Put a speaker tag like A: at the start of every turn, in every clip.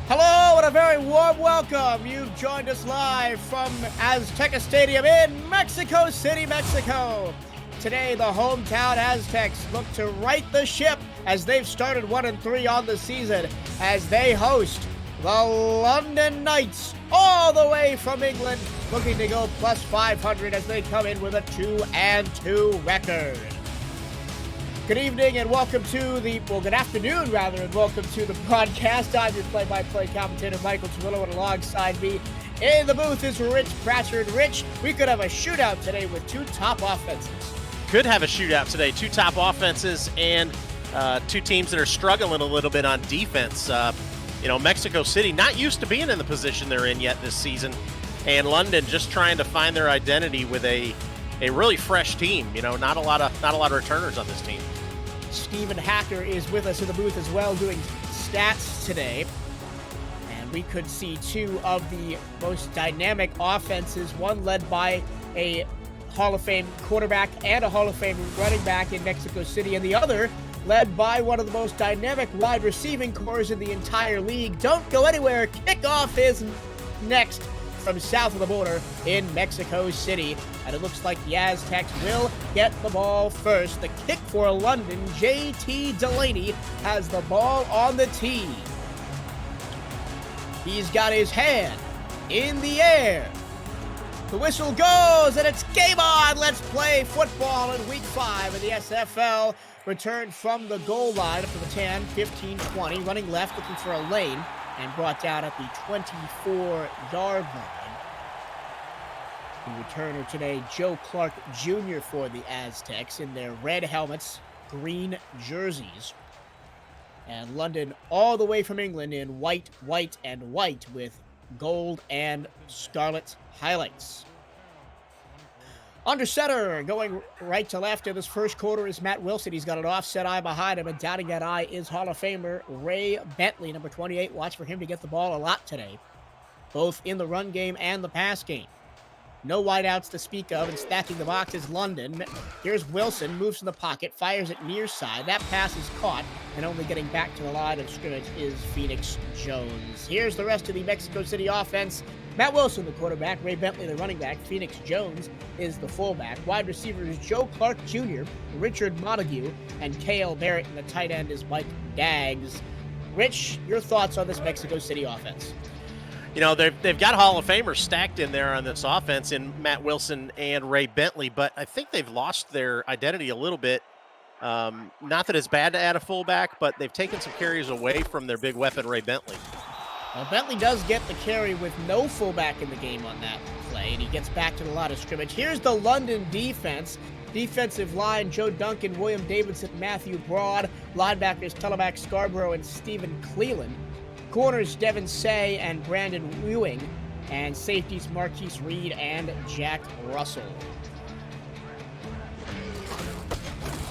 A: Hello and a very warm welcome. You've joined us live from Azteca Stadium in Mexico City, Mexico. Today, the hometown Aztecs look to right the ship as they've started 1-3 on the season as they host the London Knights all the way from England, looking to go plus 500 as they come in with a 2-2 record. Good evening and welcome to good afternoon rather, and welcome to the broadcast. I'm your play-by-play commentator, Michael Trillo, and alongside me in the booth is Rich Pratchard. Rich, we could have a shootout today with two top offenses.
B: Could have a shootout today. Two top offenses and two teams that are struggling a little bit on defense. Mexico City not used to being in the position they're in yet this season, and London just trying to find their identity with a really fresh team. Not a lot of returners on this team.
A: Stephen Hacker is with us in the booth as well, doing stats today. And we could see two of the most dynamic offenses, one led by a Hall of Fame quarterback and a Hall of Fame running back in Mexico City, and the other led by one of the most dynamic wide receiving corps in the entire league. Don't go anywhere. Kickoff is next from south of the border in Mexico City. And it looks like the Aztecs will get the ball first. The kick for London, J.T. Delaney, has the ball on the tee. He's got his hand in the air. The whistle goes, and it's game on. Let's play football in Week 5 of the SFL. Returned from the goal line up to the 10, 15, 20. Running left, looking for a lane, and brought down at the 24-yard line. The returner today, Joe Clark Jr. for the Aztecs in their red helmets, green jerseys. And London all the way from England in white, white, and white with gold and scarlet highlights. Under center, going right to left in this first quarter is Matt Wilson. He's got an offset eye behind him, and downing that eye is Hall of Famer Ray Bentley, number 28. Watch for him to get the ball a lot today, both in the run game and the pass game. No wideouts to speak of, and stacking the box is London. Here's Wilson, moves in the pocket, fires it near side. That pass is caught, and only getting back to the line of scrimmage is Phoenix Jones. Here's the rest of the Mexico City offense. Matt Wilson, the quarterback, Ray Bentley, the running back, Phoenix Jones is the fullback. Wide receivers Joe Clark Jr., Richard Montague, and Cale Barrett, and the tight end is Mike Daggs. Rich, your thoughts on this Mexico City offense?
B: They've got Hall of Famers stacked in there on this offense in Matt Wilson and Ray Bentley, but I think they've lost their identity a little bit. Not that it's bad to add a fullback, but they've taken some carries away from their big weapon, Ray Bentley.
A: Well, Bentley does get the carry with no fullback in the game on that play, and he gets back to the line of scrimmage. Here's the London defense. Defensive line, Joe Duncan, William Davidson, Matthew Broad. Linebackers, Teleback Scarborough and Stephen Cleland. Corners, Devin Say and Brandon Ewing. And safeties, Marquise Reed and Jack Russell.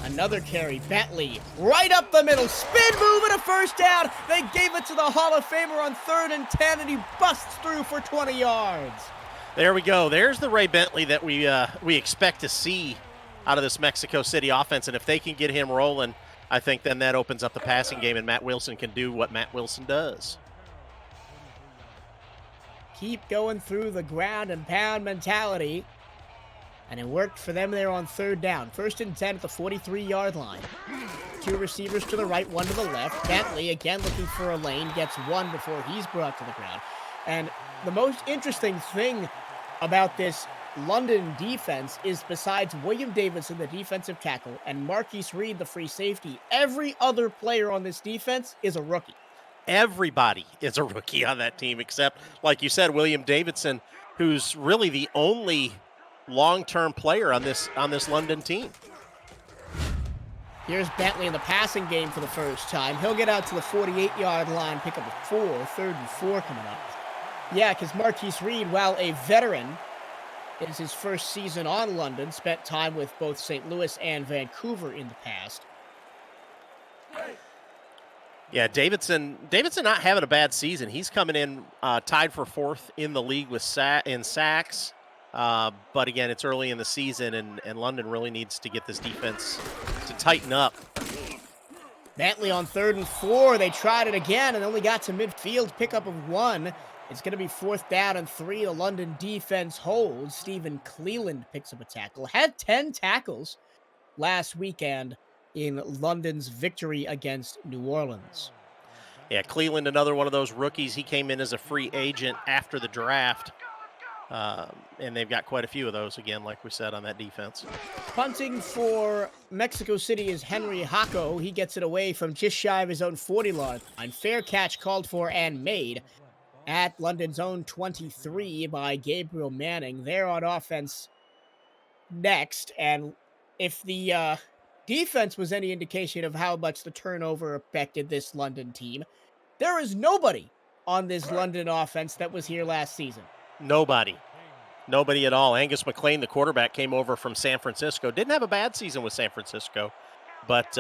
A: Another carry, Bentley, right up the middle, spin move and a first down. They gave it to the Hall of Famer on 3rd and 10, and he busts through for 20 yards.
B: There we go. There's the Ray Bentley that we expect to see out of this Mexico City offense, and if they can get him rolling, I think then that opens up the passing game, and Matt Wilson can do what Matt Wilson does.
A: Keep going through the ground and pound mentality. And it worked for them there on 3rd down. 1st and 10 at the 43-yard line. Two receivers to the right, one to the left. Bentley, again looking for a lane, gets one before he's brought to the ground. And the most interesting thing about this London defense is besides William Davidson, the defensive tackle, and Marquise Reed, the free safety, every other player on this defense is a rookie.
B: Everybody is a rookie on that team except, like you said, William Davidson, who's really the only long-term player on this London team.
A: Here's Bentley in the passing game for the first time. He'll get out to the 48-yard line, pick up a 3rd and 4 coming up. Yeah, because Marquise Reed, while a veteran, is his first season on London, spent time with both St. Louis and Vancouver in the past.
B: Yeah, Davidson not having a bad season. He's coming in tied for 4th in the league in sacks. But again, it's early in the season, and London really needs to get this defense to tighten up.
A: Bentley on 3rd and 4. They tried it again and only got to midfield, pickup of 1. It's going to be 4th down and 3. The London defense holds. Stephen Cleland picks up a tackle. Had 10 tackles last weekend in London's victory against New Orleans.
B: Yeah, Cleland, another one of those rookies. He came in as a free agent after the draft. And they've got quite a few of those, again, like we said, on that defense.
A: Punting for Mexico City is Henry Hacco. He gets it away from just shy of his own 40-yard line. Fair catch called for and made at London's own 23 by Gabriel Manning. They're on offense next, and if the defense was any indication of how much the turnover affected this London team, there is nobody on this London offense that was here last season.
B: Nobody at all. Angus McLean, the quarterback, came over from San Francisco. Didn't have a bad season with San Francisco, but,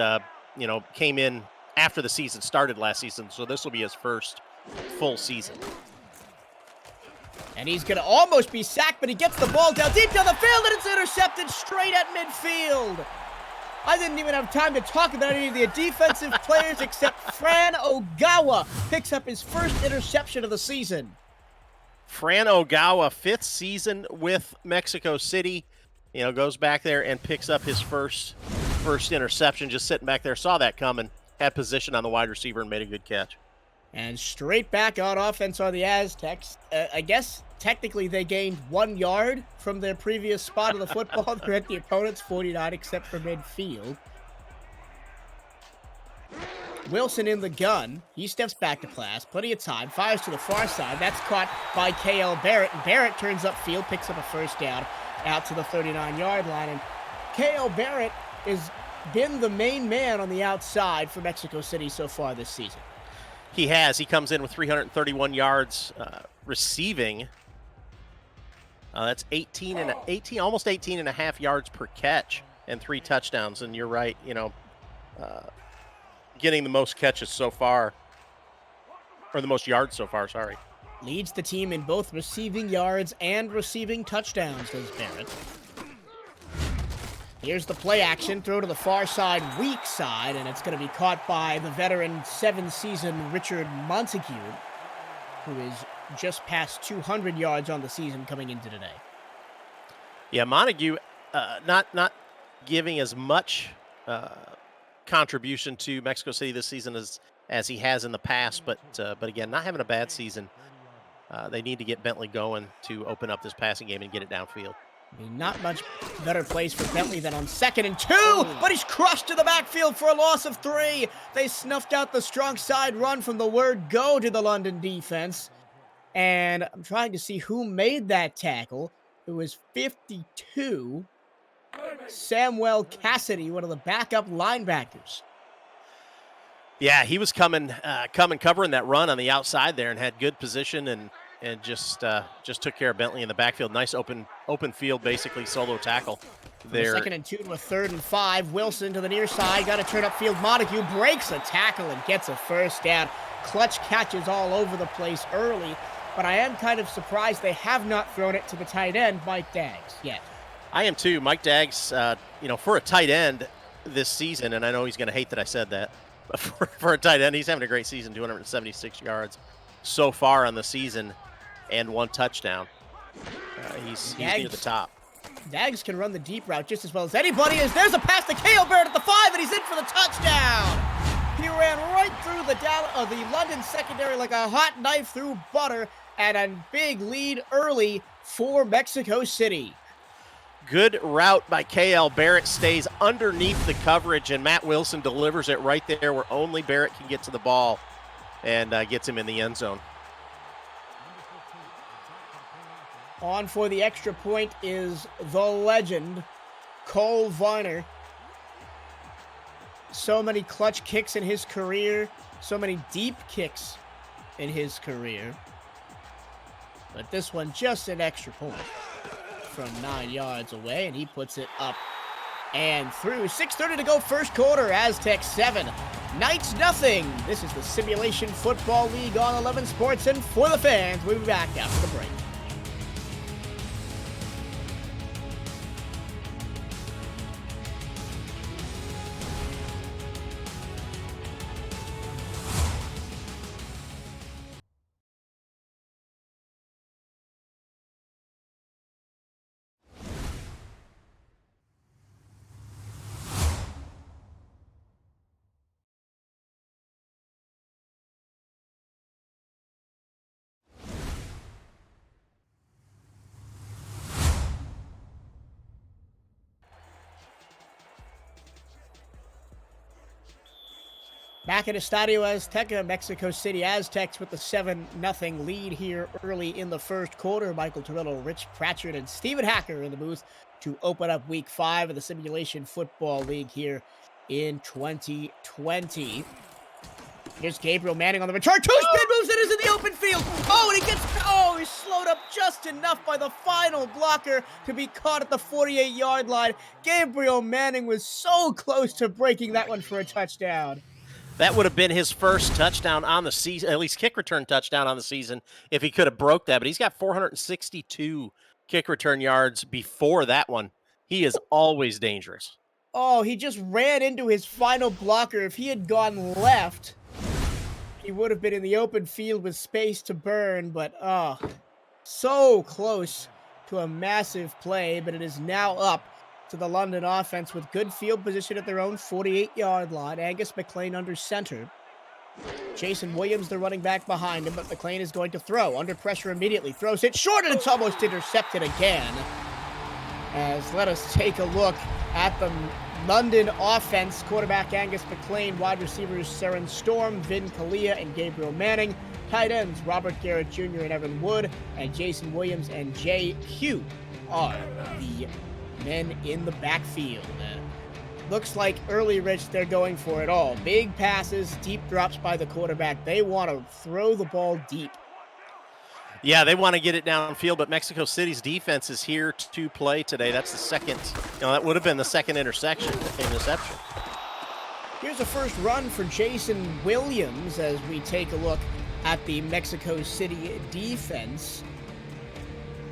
B: came in after the season started last season, so this will be his first full season.
A: And he's going to almost be sacked, but he gets the ball down deep down the field, and it's intercepted straight at midfield. I didn't even have time to talk about any of the defensive players except Fran Ogawa picks up his first interception of the season.
B: Fran Ogawa, 5th season with Mexico City, goes back there and picks up his first interception, just sitting back there, saw that coming, had position on the wide receiver and made a good catch.
A: And straight back on offense are the Aztecs. I guess technically they gained 1 yard from their previous spot of the football. They're at the opponent's 49 except for midfield. Wilson in the gun. He steps back to pass. Plenty of time. Fires to the far side. That's caught by K.L. Barrett. And Barrett turns upfield, picks up a first down out to the 39-yard line. And K.L. Barrett has been the main man on the outside for Mexico City so far this season.
B: He has. He comes in with 331 yards receiving. That's 18, almost 18 and a half yards per catch and 3 touchdowns. And you're right, getting the most catches so far, or the most yards so far, sorry.
A: Leads the team in both receiving yards and receiving touchdowns, does Barrett. Here's the play action, throw to the far side, weak side, and it's going to be caught by the veteran 7-season Richard Montague, who is just past 200 yards on the season coming into today.
B: Yeah, Montague not giving as much contribution to Mexico City this season as he has in the past, but again, not having a bad season. They need to get Bentley going to open up this passing game and get it downfield.
A: I mean, not much better place for Bentley than on 2nd and 2, but he's crushed to the backfield for a loss of 3. They snuffed out the strong side run from the word go to the London defense. And I'm trying to see who made that tackle. It was 52. Samuel Cassidy, one of the backup linebackers.
B: Yeah, he was coming covering that run on the outside there and had good position and just took care of Bentley in the backfield. Nice open field, basically solo tackle there.
A: 2nd and 2 to a 3rd and 5. Wilson to the near side, got to turn upfield. Montague breaks a tackle and gets a first down. Clutch catches all over the place early, but I am kind of surprised they have not thrown it to the tight end, Mike Daggs, yet.
B: I am too. Mike Daggs, for a tight end this season, and I know he's going to hate that I said that, but for a tight end, he's having a great season, 276 yards so far on the season and 1 touchdown. He's near the top.
A: Daggs can run the deep route just as well as anybody. There's a pass to K.L. Barrett at the 5, and he's in for the touchdown. He ran right through the London secondary like a hot knife through butter, and a big lead early for Mexico City.
B: Good route by K.L. Barrett, stays underneath the coverage, and Matt Wilson delivers it right there where only Barrett can get to the ball and gets him in the end zone.
A: On for the extra point is the legend, Cole Varner. So many clutch kicks in his career, so many deep kicks in his career. But this one just an extra point from 9 yards away, and he puts it up and through. 6:30 to go first quarter. Aztecs 7, Knights nothing. This is the Simulation Football League on 11 Sports, and for the fans, we'll be back after the break. Back at Estadio Azteca, Mexico City Aztecs with the 7-0 lead here early in the first quarter. Michael Torillo, Rich Pratchard, and Stephen Hacker in the booth to open up Week 5 of the Simulation Football League here in 2020. Here's Gabriel Manning on the return. Two spin moves and is in the open field. And he's slowed up just enough by the final blocker to be caught at the 48-yard line. Gabriel Manning was so close to breaking that one for a touchdown.
B: That would have been his first touchdown on the season, at least kick return touchdown on the season, if he could have broke that. But he's got 462 kick return yards before that one. He is always dangerous.
A: He just ran into his final blocker. If he had gone left, he would have been in the open field with space to burn. But, so close to a massive play. But it is now up to the London offense with good field position at their own 48-yard line. Angus McLean under center. Jason Williams, the running back behind him, but McLean is going to throw. Under pressure immediately. Throws it short, and it's almost intercepted again. Let us take a look at the London offense. Quarterback Angus McLean, wide receivers Seren Storm, Vin Kalia, and Gabriel Manning. Tight ends Robert Garrett Jr. and Evan Wood, and Jason Williams and Jay Hugh are the men in the backfield. Looks like early, Rich, they're going for it all. Big passes, deep drops by the quarterback. They want to throw the ball deep.
B: Yeah, they want to get it downfield, but Mexico City's defense is here to play today. That's the second, that would have been the second interception.
A: Here's a first run for Jason Williams as we take a look at the Mexico City defense.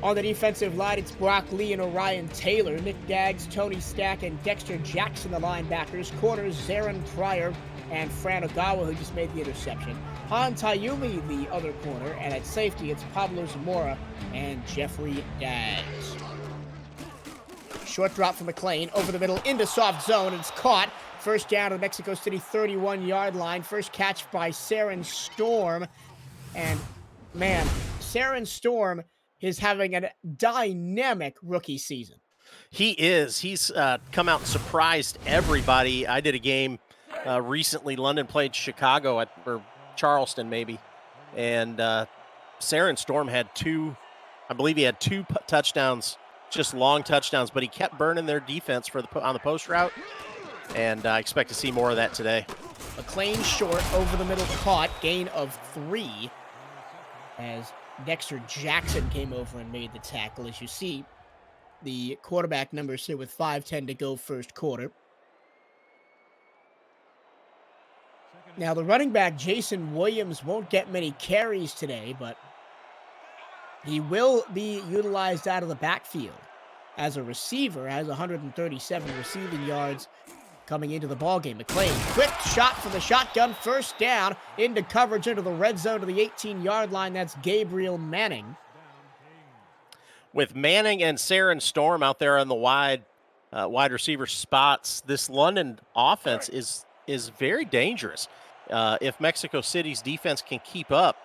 A: On the defensive line, it's Brock Lee and Orion Taylor. Nick Daggs, Tony Stack, and Dexter Jackson, the linebackers. Corners, Zarin Pryor and Fran Ogawa, who just made the interception. Han Tayumi, the other corner. And at safety, it's Pablo Zamora and Jeffrey Daggs. Short drop from McLean, over the middle, into soft zone, and it's caught. First down to the Mexico City 31-yard line. First catch by Seren Storm. And, man, Seren Storm is having a dynamic rookie season.
B: He is. He's come out and surprised everybody. I did a game recently. London played Chicago or Charleston maybe, and Seren Storm had two touchdowns, just long touchdowns, but he kept burning their defense on the post route, and I expect to see more of that today.
A: McLean short, over the middle, caught, gain of 3 as Dexter Jackson came over and made the tackle. As you see, the quarterback numbers here with 5:10 to go first quarter. Now, the running back, Jason Williams, won't get many carries today, but he will be utilized out of the backfield as a receiver, has 137 receiving yards coming into the ballgame. McLean, quick shot from the shotgun, first down, into coverage into the red zone to the 18-yard line. That's Gabriel Manning.
B: With Manning and Seren Storm out there on the wide receiver spots, this London offense is very dangerous. If Mexico City's defense can keep up,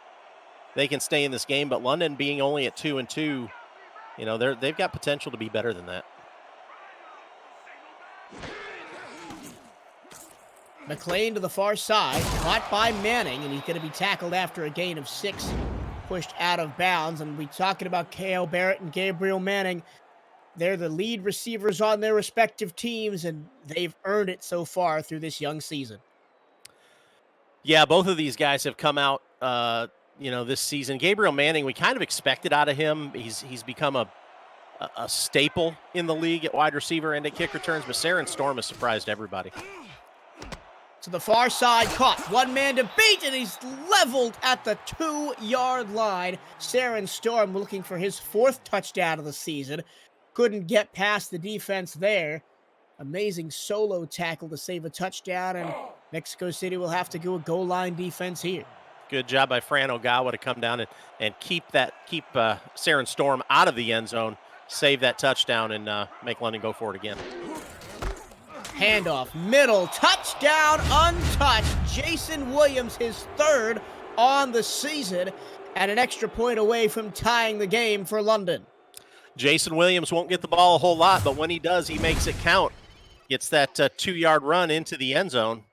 B: they can stay in this game. But London being only at 2-2, they've got potential to be better than that.
A: McLean to the far side, caught by Manning, and he's going to be tackled after a gain of 6, pushed out of bounds. And we're talking about K.L. Barrett and Gabriel Manning. They're the lead receivers on their respective teams, and they've earned it so far through this young season.
B: Yeah, both of these guys have come out, this season. Gabriel Manning, we kind of expected out of him. He's become a staple in the league at wide receiver and at kick returns, but Seren Storm has surprised everybody.
A: To the far side, caught. One man to beat, and he's leveled at the 2-yard line. Seren Storm looking for his 4th touchdown of the season. Couldn't get past the defense there. Amazing solo tackle to save a touchdown, and Mexico City will have to go a goal line defense here.
B: Good job by Fran Ogawa to come down and keep Seren Storm out of the end zone, save that touchdown, and make London go for it again.
A: Handoff, middle, touchdown, untouched. Jason Williams, his 3rd on the season, and an extra point away from tying the game for London.
B: Jason Williams won't get the ball a whole lot, but when he does, he makes it count. Gets that 2-yard run into the end zone.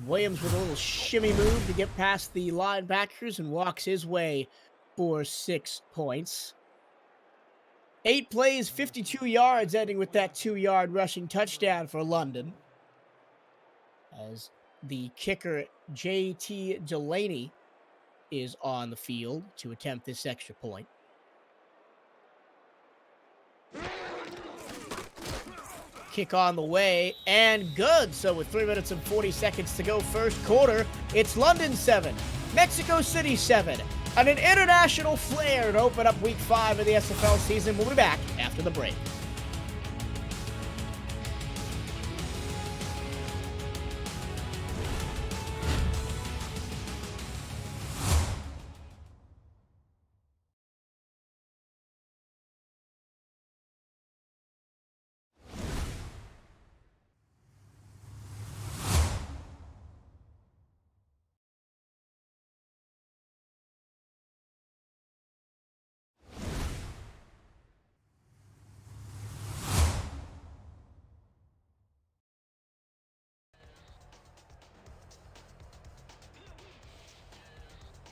A: Williams with a little shimmy move to get past the linebackers and walks his way for 6 points. 8 plays, 52 yards, ending with that 2-yard rushing touchdown for London. As the kicker, J.T. Delaney, is on the field to attempt this extra point. Kick on the way, and good. So with 3 minutes and 40 seconds to go first quarter, it's London 7, Mexico City 7, and an international flair to open up week 5 of the SFL season. We'll be back after the break.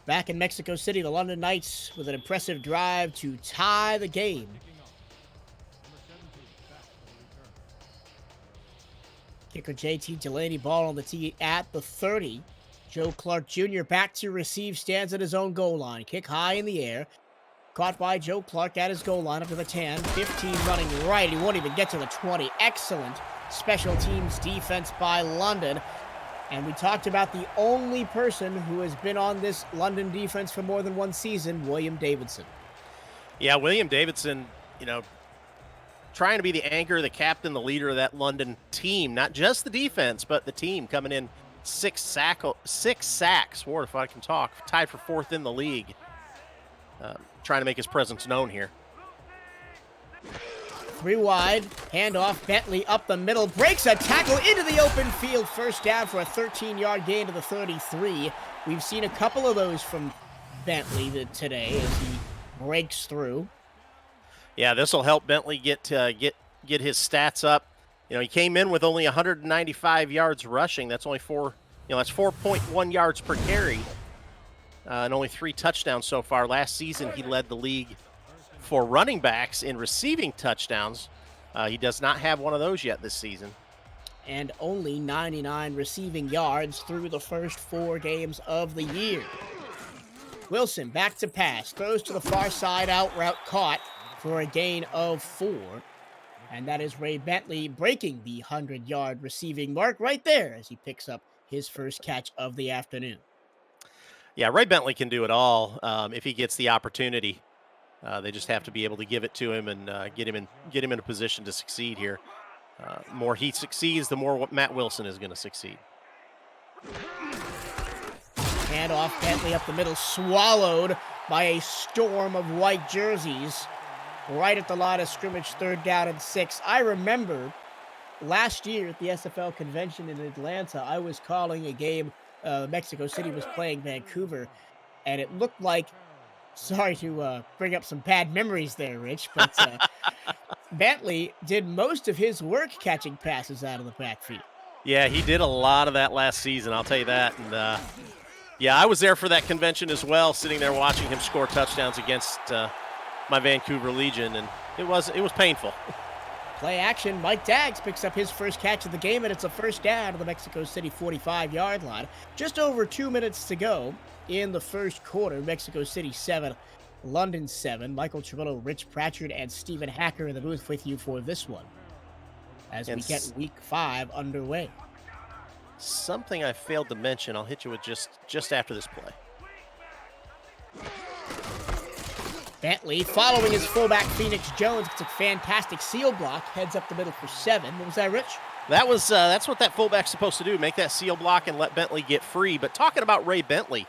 A: Back in Mexico City, the London Knights with an impressive drive to tie the game. Kicker J.T. Delaney, ball on the tee at the 30. Joe Clark Jr. back to receive, stands at his own goal line. Kick high in the air. Caught by Joe Clark at his goal line up to the 10. 15 running right. He won't even get to the 20. Excellent special teams defense by London. And we talked about the only person who has been on this London defense for more than one season, William Davidson.
B: Yeah, William Davidson, trying to be the anchor, the captain, the leader of that London team. Not just the defense, but the team coming in 6 sacks. Ward, if I can talk. Tied for 4th in the league. Trying to make his presence known here.
A: 3 wide, handoff, Bentley up the middle, breaks a tackle into the open field, first down for a 13-yard gain to the 33. We've seen a couple of those from Bentley today as he breaks through.
B: Yeah, this will help Bentley get his stats up. He came in with only 195 yards rushing. That's only that's 4.1 yards per carry, and only 3 touchdowns so far. Last season, he led the league for running backs in receiving touchdowns. He does not have one of those yet this season.
A: And only 99 receiving yards through the first 4 games of the year. Wilson back to pass, throws to the far side, out route caught for a gain of 4. And that is Ray Bentley breaking the 100-yard receiving mark right there as he picks up his first catch of the afternoon.
B: Yeah, Ray Bentley can do it all if he gets the opportunity. They just have to be able to give it to him and get him in a position to succeed here. The more he succeeds, the more Matt Wilson is going to succeed.
A: Handoff, Bentley up the middle, swallowed by a storm of white jerseys right at the line of scrimmage, 3rd down and 6. I remember last year at the SFL convention in Atlanta, I was calling a game. Mexico City was playing Vancouver, and it looked like, sorry to bring up some bad memories there, Rich, but Bentley did most of his work catching passes out of the backfield.
B: Yeah, he did a lot of that last season, I'll tell you that. And yeah, I was there for that convention as well, sitting there watching him score touchdowns against my Vancouver Legion, and it was painful.
A: Play action, Mike Daggs picks up his first catch of the game, and it's a first down to the Mexico City 45-yard line. Just over 2 minutes to go in the first quarter. Mexico City 7, London 7. Michael Trevillo, Rich Pratchard, and Stephen Hacker in the booth with you for this one as we get week 5 underway.
B: Something I failed to mention, I'll hit you with just after this play.
A: Bentley, following his fullback Phoenix Jones, gets a fantastic seal block, heads up the middle for 7. What was that, Rich?
B: That's what that fullback's supposed to do, make that seal block and let Bentley get free. But talking about Ray Bentley,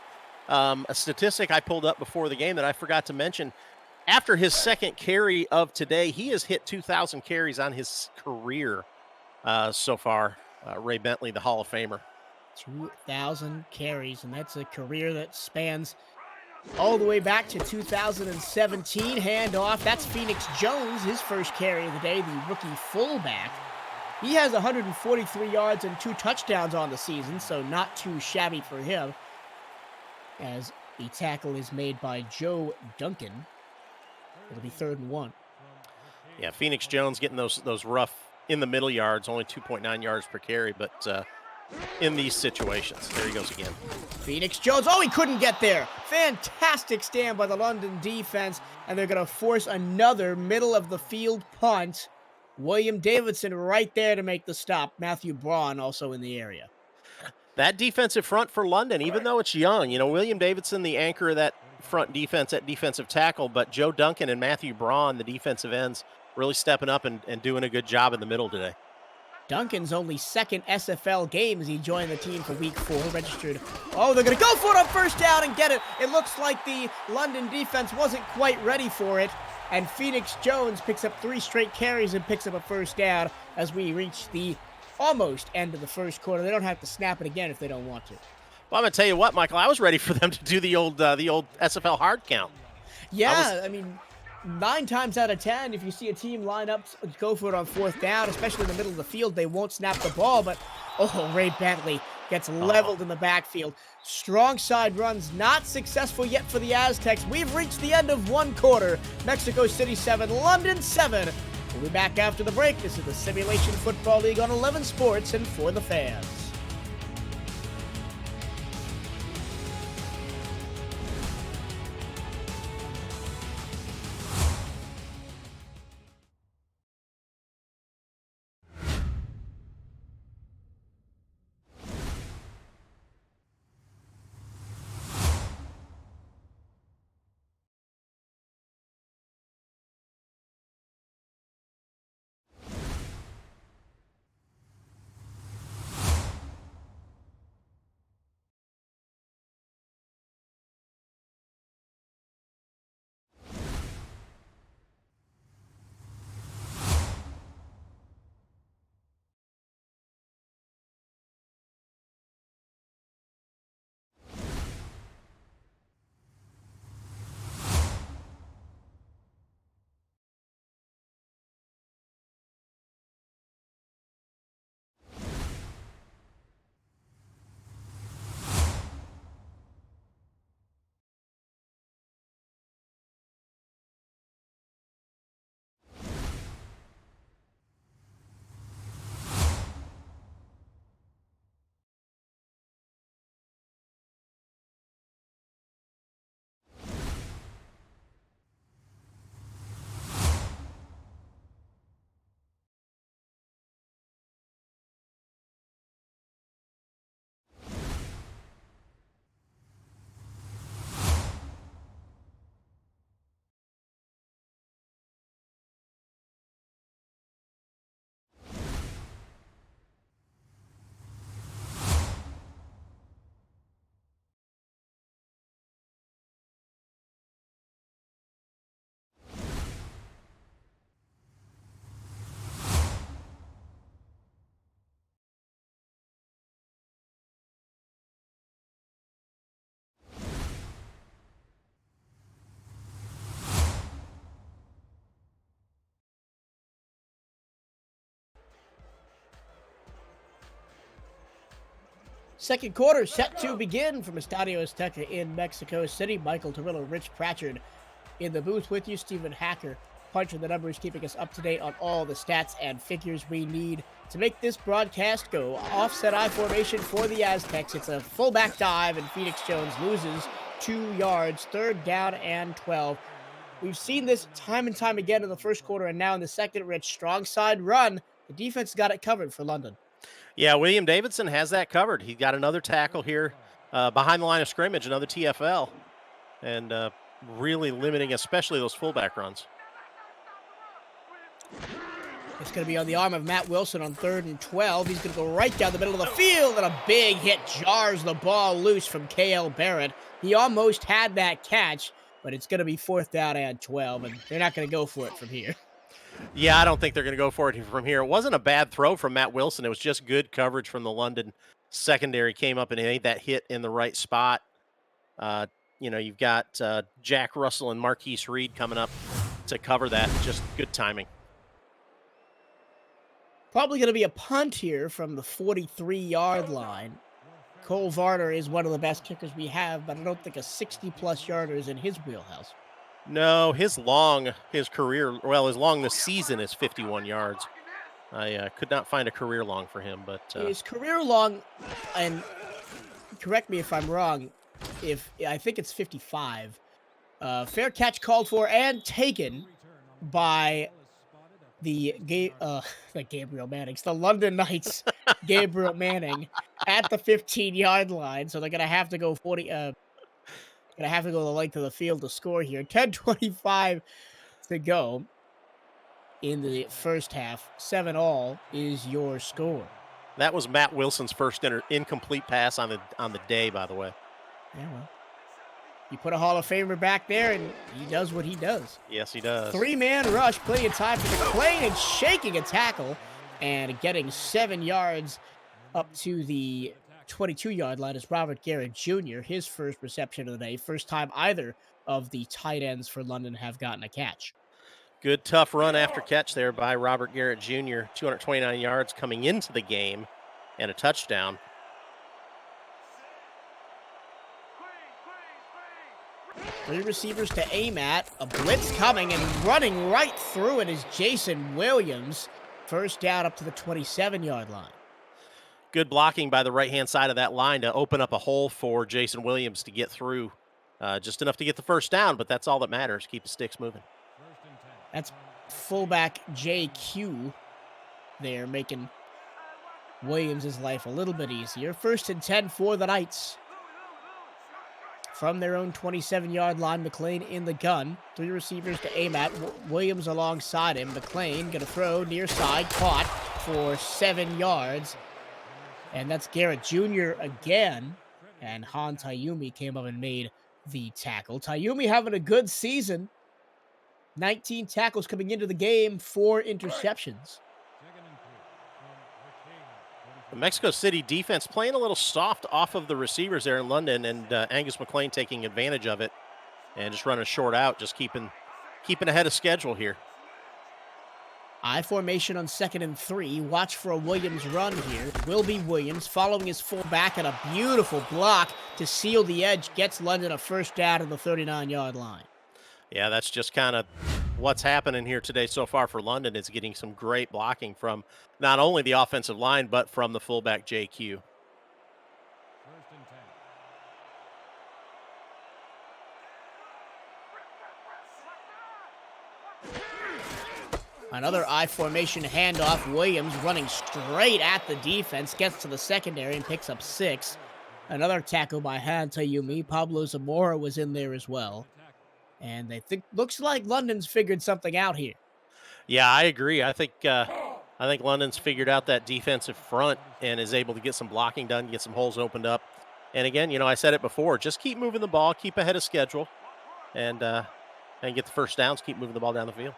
B: a statistic I pulled up before the game that I forgot to mention, after his second carry of today, he has hit 2,000 carries on his career so far. Ray Bentley, the Hall of Famer.
A: 2,000 carries, and that's a career that spans all the way back to 2017. Handoff, that's Phoenix Jones, his first carry of the day, the rookie fullback. He has 143 yards and 2 touchdowns on the season, so not too shabby for him. As the tackle is made by Joe Duncan. It'll be 3rd and 1.
B: Yeah, Phoenix Jones getting those rough in the middle yards, only 2.9 yards per carry, but in these situations, there he goes again.
A: Phoenix Jones, oh, he couldn't get there. Fantastic stand by the London defense, and they're going to force another middle-of-the-field punt. William Davidson right there to make the stop. Matthew Braun also in the area.
B: That defensive front for London, even though it's young, William Davidson, the anchor of that front defense at defensive tackle, but Joe Duncan and Matthew Braun, the defensive ends, really stepping up and doing a good job in the middle today.
A: Duncan's only 2nd SFL game as he joined the team for week 4, registered. Oh, they're going to go for it on 1st down and get it. It looks like the London defense wasn't quite ready for it. And Phoenix Jones picks up 3 straight carries and picks up a 1st down as we reach the almost end of the 1st quarter. They don't have to snap it again if they don't want to.
B: Well, I'm going to tell you what, Michael, I was ready for them to do the old SFL hard count.
A: Yeah, I mean, 9 times out of 10, if you see a team line up, go for it on 4th down, especially in the middle of the field, they won't snap the ball. But, Ray Bentley gets leveled in the backfield. Strong side runs, not successful yet for the Aztecs. We've reached the end of 1 quarter. Mexico City 7, London 7. We'll be back after the break. This is the Simulation Football League on 11 Sports and for the fans. Second quarter set to begin from Estadio Azteca in Mexico City. Michael Torillo, Rich Pratchard in the booth with you. Stephen Hacker punching the numbers, keeping us up to date on all the stats and figures we need to make this broadcast go. Offset I formation for the Aztecs. It's a fullback dive, and Phoenix Jones loses 2 yards. 3rd down and 12. We've seen this time and time again in the 1st quarter, and now in the 2nd, Rich, strong side run. The defense got it covered for London.
B: Yeah, William Davidson has that covered. He got another tackle here behind the line of scrimmage, another TFL, and really limiting especially those fullback runs.
A: It's going to be on the arm of Matt Wilson on 3rd and 12. He's going to go right down the middle of the field, and a big hit jars the ball loose from K.L. Barrett. He almost had that catch, but it's going to be 4th down and 12, and they're not going to go for it from here.
B: Yeah, I don't think they're going to go for it from here. It wasn't a bad throw from Matt Wilson. It was just good coverage from the London secondary. Came up and made that hit in the right spot. You've got Jack Russell and Marquise Reed coming up to cover that. Just good timing.
A: Probably going to be a punt here from the 43-yard line. Cole Varner is one of the best kickers we have, but I don't think a 60-plus yarder is in his wheelhouse.
B: No, his career, his long this season is 51 yards. I could not find a career long for him, but
A: His career long, and correct me if I'm wrong, if I think it's 55. Fair catch called for and taken by the the Gabriel Manning's, the London Knights, Gabriel Manning at the 15-yard line. So they're gonna have to go 40. Gonna have to go the length of the field to score here. 10:25 to go in the first half. 7-all is your score.
B: that was Matt Wilson's first incomplete pass on the day, by the way.
A: Yeah, well, you put a Hall of Famer back there, and he does what he does.
B: Yes, he does.
A: 3-man rush, plenty of time for McClain, and shaking a tackle and getting 7 yards up to the 22-yard line is Robert Garrett Jr., his first reception of the day. First time either of the tight ends for London have gotten a catch.
B: Good, tough run after catch there by Robert Garrett Jr., 229 yards coming into the game and a touchdown.
A: Three receivers to aim at. A blitz coming, and running right through it is Jason Williams. First down up to the 27-yard line.
B: Good blocking by the right-hand side of that line to open up a hole for Jason Williams to get through. Just enough to get the first down, but that's all that matters. Keep the sticks moving.
A: That's fullback JQ there, making Williams' life a little bit easier. 1st and 10 for the Knights. From their own 27-yard line, McClain in the gun. 3 receivers to aim at. Williams alongside him. McClain going to throw near side. Caught for 7 yards. And that's Garrett Jr. again. And Han Tayumi came up and made the tackle. Tayumi having a good season. 19 tackles coming into the game, 4 interceptions.
B: The Mexico City defense playing a little soft off of the receivers there in London, and Angus McClain taking advantage of it and just running short out, just keeping ahead of schedule here.
A: I formation on 2nd and 3. Watch for a Williams run here. Will be Williams following his fullback, and a beautiful block to seal the edge gets London a first down at the 39-yard line.
B: Yeah, that's just kind of what's happening here today so far for London. Is getting some great blocking from not only the offensive line, but from the fullback JQ.
A: Another I formation handoff. Williams running straight at the defense, gets to the secondary and picks up 6. Another tackle by Han Tayumi. Pablo Zamora was in there as well. And they think looks like London's figured something out here.
B: Yeah, I agree. I think London's figured out that defensive front and is able to get some blocking done, get some holes opened up. And again, I said it before, just keep moving the ball, keep ahead of schedule, and get the first downs, keep moving the ball down the field.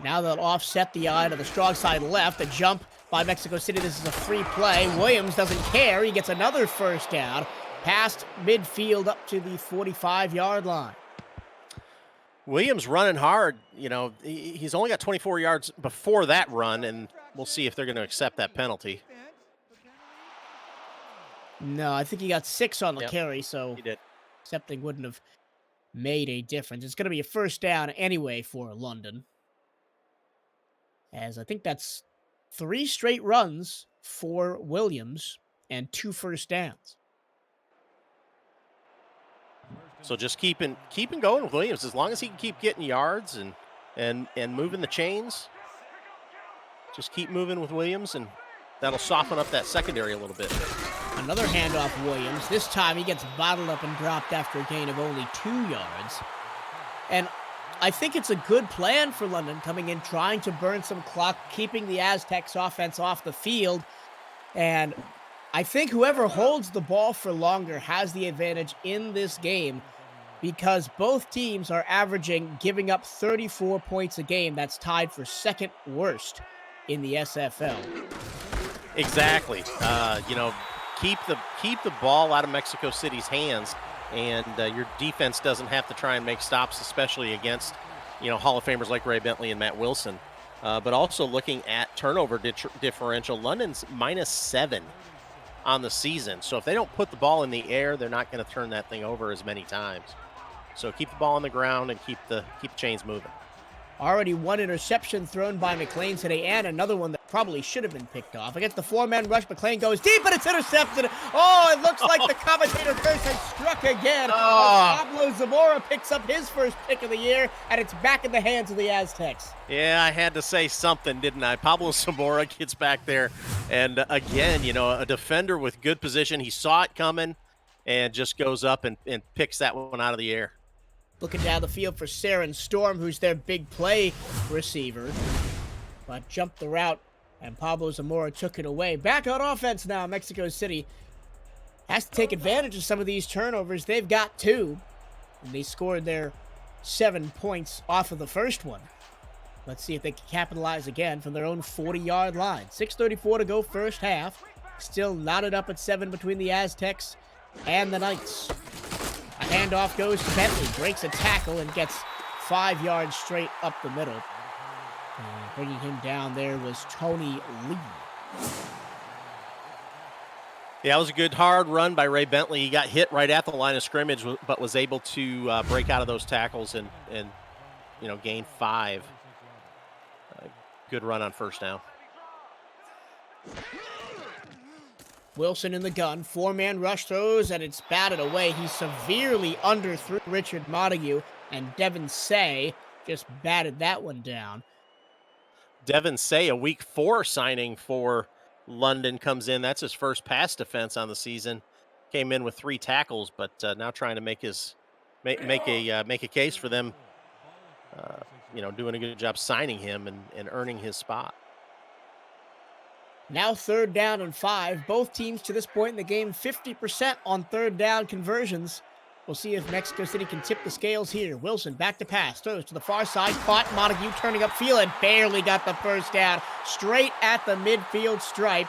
A: Now they'll offset the eye to the strong side left. A jump by Mexico City. This is a free play. Williams doesn't care. He gets another first down past midfield up to the 45-yard line.
B: Williams running hard. He's only got 24 yards before that run, and we'll see if they're going to accept that penalty.
A: No, I think he got 6 on the carry, so
B: he did.
A: Accepting wouldn't have made a difference. It's going to be a first down anyway for London. As I think that's 3 straight runs for Williams and 2 first downs.
B: So just keeping going with Williams, as long as he can keep getting yards and moving the chains. Just keep moving with Williams, and that'll soften up that secondary a little bit.
A: Another handoff, Williams. This time he gets bottled up and dropped after a gain of only 2 yards. And I think it's a good plan for London coming in, trying to burn some clock, keeping the Aztecs offense off the field. And I think whoever holds the ball for longer has the advantage in this game, because both teams are averaging giving up 34 points a game. That's tied for 2nd worst in the SFL.
B: Exactly. Keep the ball out of Mexico City's hands, and your defense doesn't have to try and make stops, especially against Hall of Famers like Ray Bentley and Matt Wilson. But also looking at turnover differential, London's -7 on the season. So if they don't put the ball in the air, they're not going to turn that thing over as many times. So keep the ball on the ground and keep the chains moving.
A: Already one interception thrown by McLean today, and another one that probably should have been picked off. Against the four-man rush, McLean goes deep, and it's intercepted. Oh, it looks like the commentator curse has struck again. Pablo Zamora picks up his first pick of the year, and it's back in the hands of the Aztecs.
B: Yeah, I had to say something, didn't I? Pablo Zamora gets back there, and again, a defender with good position. He saw it coming and just goes up and picks that one out of the air.
A: Looking down the field for Saren Storm, who's their big play receiver. But jumped the route, and Pablo Zamora took it away. Back on offense now, Mexico City has to take advantage of some of these turnovers. They've got 2, and they scored their 7 points off of the first one. Let's see if they can capitalize again from their own 40-yard line. 6:34 to go first half. Still knotted up at 7 between the Aztecs and the Knights. A handoff goes to Bentley, breaks a tackle, and gets 5 yards straight up the middle. And bringing him down there was Tony Lee.
B: Yeah, it was a good hard run by Ray Bentley. He got hit right at the line of scrimmage, but was able to break out of those tackles and gain 5. Good run on first down.
A: Wilson in the gun, 4-man rush throws, and it's batted away. He severely underthrew Richard Montague, and Devin Say just batted that one down.
B: Devin Say, a week 4 signing for London, comes in. That's his first pass defense on the season. Came in with 3 tackles, but now trying to make a case for them. Doing a good job signing him and earning his spot.
A: Now 3rd down and 5. Both teams to this point in the game 50% on 3rd down conversions. We'll see if Mexico City can tip the scales here. Wilson back to pass, throws to the far side, caught. Montague turning upfield and barely got the first down. Straight at the midfield stripe.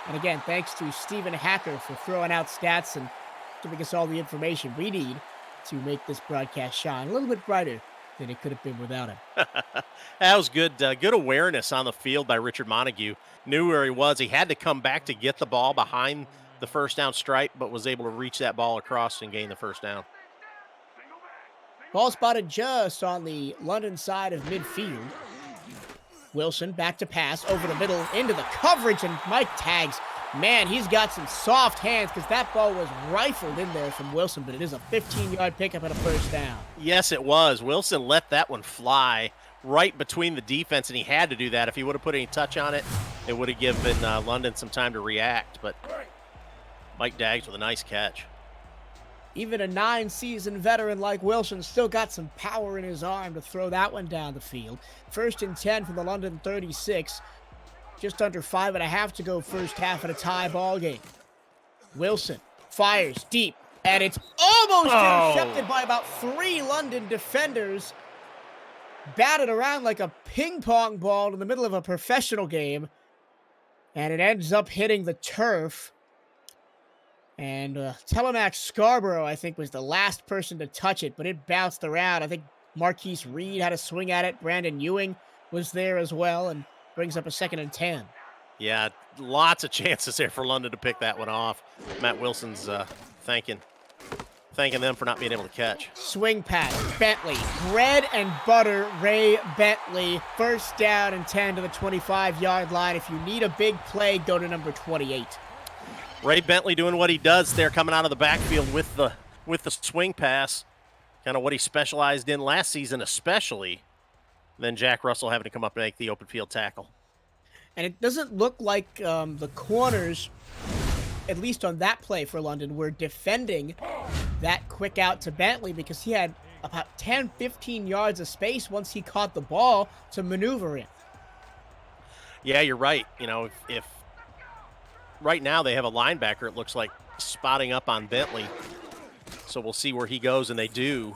A: And again, thanks to Stephen Hacker for throwing out stats and giving us all the information we need to make this broadcast shine a little bit brighter than it could have been without him.
B: That was good awareness on the field by Richard Montague. Knew where he was. He had to come back to get the ball behind the first down stripe, but was able to reach that ball across and gain the first down.
A: Ball spotted just on the London side of midfield. Wilson back to pass over the middle into the coverage, and Mike tags. Man, he's got some soft hands because that ball was rifled in there from Wilson, but it is a 15-yard pickup and a first down.
B: Yes, it was. Wilson let that one fly right between the defense, and he had to do that. If he would have put any touch on it, it would have given London some time to react, but Mike Daggs with a nice catch.
A: Even a 9-season veteran like Wilson still got some power in his arm to throw that one down the field. 1st and 10 from the London 36. Just under 5.5 to go first half in a tie ball game. Wilson fires deep, and it's almost intercepted by about 3 London defenders. Batted around like a ping pong ball in the middle of a professional game, and it ends up hitting the turf. And Telemax Scarborough, I think, was the last person to touch it, but it bounced around. I think Marquise Reed had a swing at it. Brandon Ewing was there as well, and brings up a 2nd and 10.
B: Yeah, lots of chances there for London to pick that one off. Matt Wilson's thanking them for not being able to catch.
A: Swing pass, Bentley. Bread and butter, Ray Bentley. 1st down and 10 to the 25-yard line. If you need a big play, go to number 28.
B: Ray Bentley doing what he does there, coming out of the backfield with the swing pass. Kind of what he specialized in last season especially. Then Jack Russell having to come up and make the open field tackle.
A: And it doesn't look like the corners, at least on that play for London, were defending that quick out to Bentley because he had about 10, 15 yards of space once he caught the ball to maneuver in.
B: Yeah, you're right. If right now they have a linebacker, it looks like, spotting up on Bentley. So we'll see where he goes, and they do.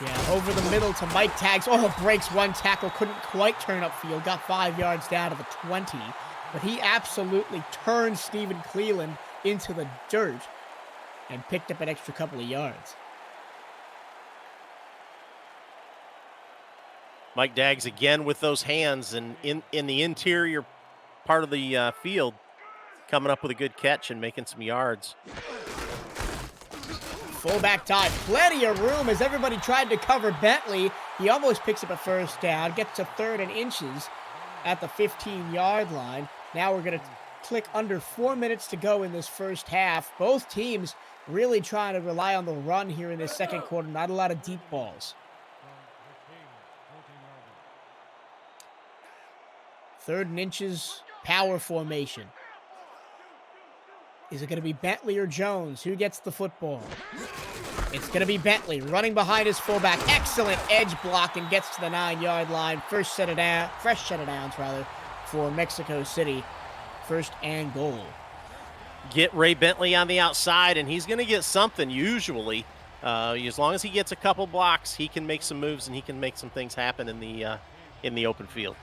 A: Yeah, over the middle to Mike Tags. Oh, breaks one tackle. Couldn't quite turn upfield. Got 5 yards down to the 20. But he absolutely turned Stephen Cleland into the dirt and picked up an extra couple of yards.
B: Mike Daggs again with those hands and in the interior part of the field, coming up with a good catch and making some yards.
A: Fullback dive, plenty of room as everybody tried to cover Bentley. He almost picks up a first down, gets to 3rd and inches at the 15-yard line. Now we're going to click under 4 minutes to go in this first half. Both teams really trying to rely on the run here in this second quarter. Not a lot of deep balls. 3rd and inches, power formation. Is it going to be Bentley or Jones? Who gets the football? It's going to be Bentley running behind his fullback. Excellent edge block and gets to the 9-yard line. Fresh set of downs for Mexico City. 1st and goal.
B: Get Ray Bentley on the outside, and he's going to get something usually. As long as he gets a couple blocks, he can make some moves and he can make some things happen in the open field.